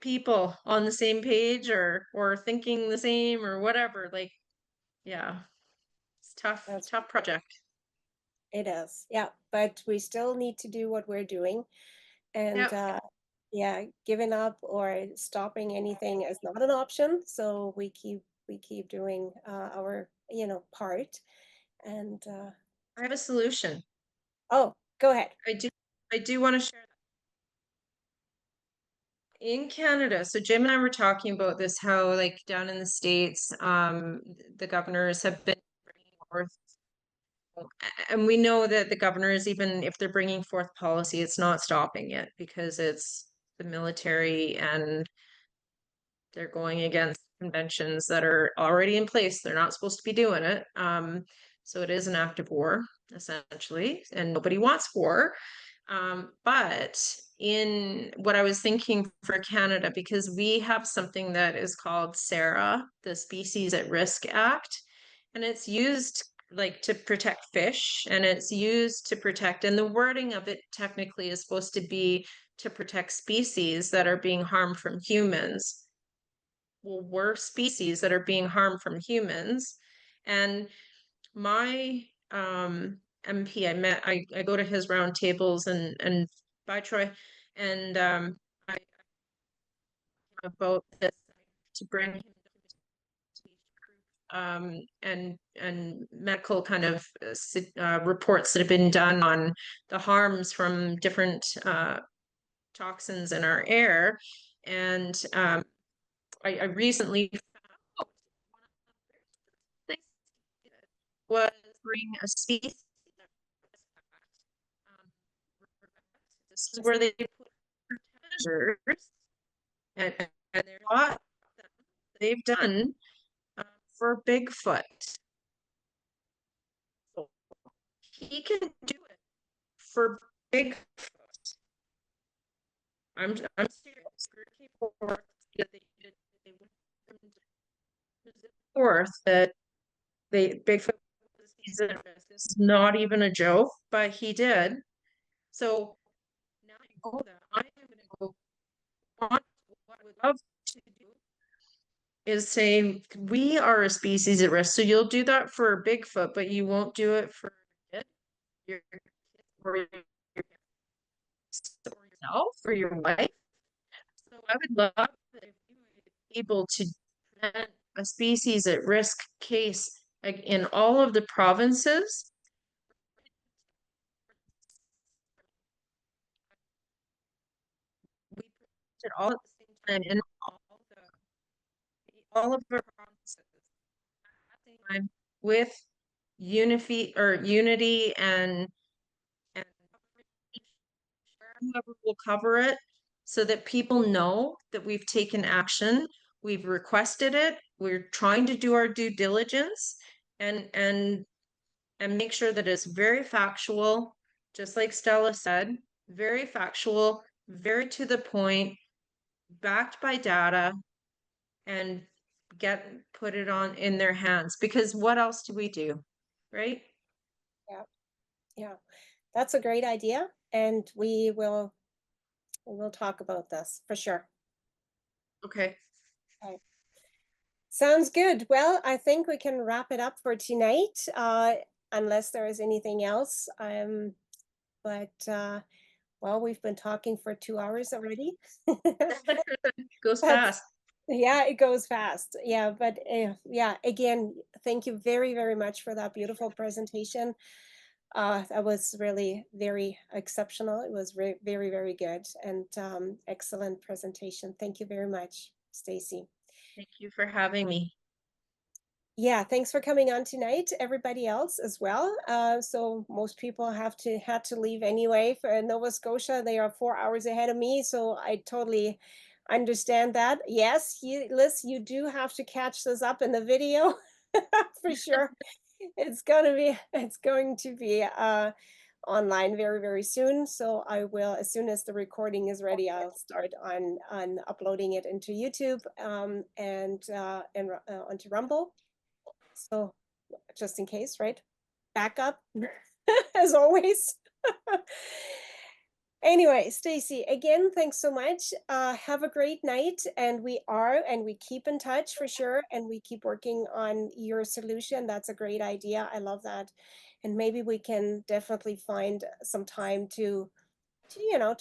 people on the same page or thinking the same or whatever. Like, yeah, it's that's tough project. it is. Yeah, but we still need to do what we're doing, and Yep. yeah, giving up or stopping anything is not an option. So we keep doing our part, and I have a solution. oh, go ahead. I do want to share that. In Canada, so Jim and I were talking about this, how like down in the States, the governors have been bringing forth, and we know that the governors, even if they're bringing forth policy, it's not stopping it because it's the military and they're going against conventions that are already in place. They're not supposed to be doing it. So it is an act of war, essentially, and nobody wants war. But in what I was thinking for Canada, because we have something that is called SARA, the Species at Risk Act, and it's used like to protect fish, and it's used to protect, and the wording of it technically is supposed to be to protect species that are being harmed from humans. Well, we're species that are being harmed from humans. And my MP, I go to his round tables and by Troy, and I about this to bring him and medical kind of reports that have been done on the harms from different toxins in our air. And I recently was bring a species. This is where they put measures and they're not they've done for Bigfoot. So he can do it for Bigfoot. I'm serious. Forth that Bigfoot is not even a joke, but he did. So now I go there. I am going to go on. What I would love to do is say we are a species at risk. So you'll do that for Bigfoot, but you won't do it for your or yourself or your wife. So I would love if you would be able to present a species at risk case like in all of the provinces. We present it all at the same time in all of our provinces at the same time with unity and whoever will cover it so that people know that we've taken action, we've requested it, we're trying to do our due diligence and make sure that it's very factual, just like Stella said, very factual, very to the point, backed by data, and put it on in their hands. Because what else do we do, right? Yeah, yeah. That's a great idea, and we'll talk about this for sure. Okay. Okay. Sounds good. Well, I think we can wrap it up for tonight, unless there is anything else. But well, we've been talking for 2 hours already. Goes That's fast. Yeah, it goes fast. Yeah, but yeah, again, thank you very, very much for that beautiful presentation. That was really very exceptional. It was very, very good and excellent presentation. Thank you very much, Stacy. Thank you for having me. Yeah, thanks for coming on tonight, everybody else as well. So most people had to leave anyway for Nova Scotia. They are 4 hours ahead of me, so I totally understand that. Yes, Liz, you do have to catch this up in the video for sure. It's going to be online very, very soon. So I will, as soon as the recording is ready, I'll start on uploading it into YouTube and onto Rumble. So just in case, right? Backup as always. Anyway, Stacy, again, thanks so much. Have a great night, and we keep in touch for sure, and we keep working on your solution. That's a great idea. I love that, and maybe we can definitely find some time to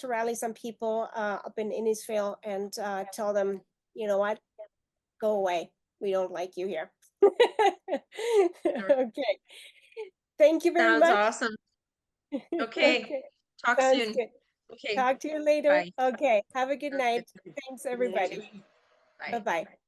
rally some people up in Innisfail and tell them, you know what, go away. We don't like you here. Sure. Okay. Thank you very Sounds much. awesome. Okay. Okay. Talk Sounds soon. good. Okay. Talk to you later. Bye. Okay. Have a good Okay. night. Thanks, everybody. Bye. Bye-bye.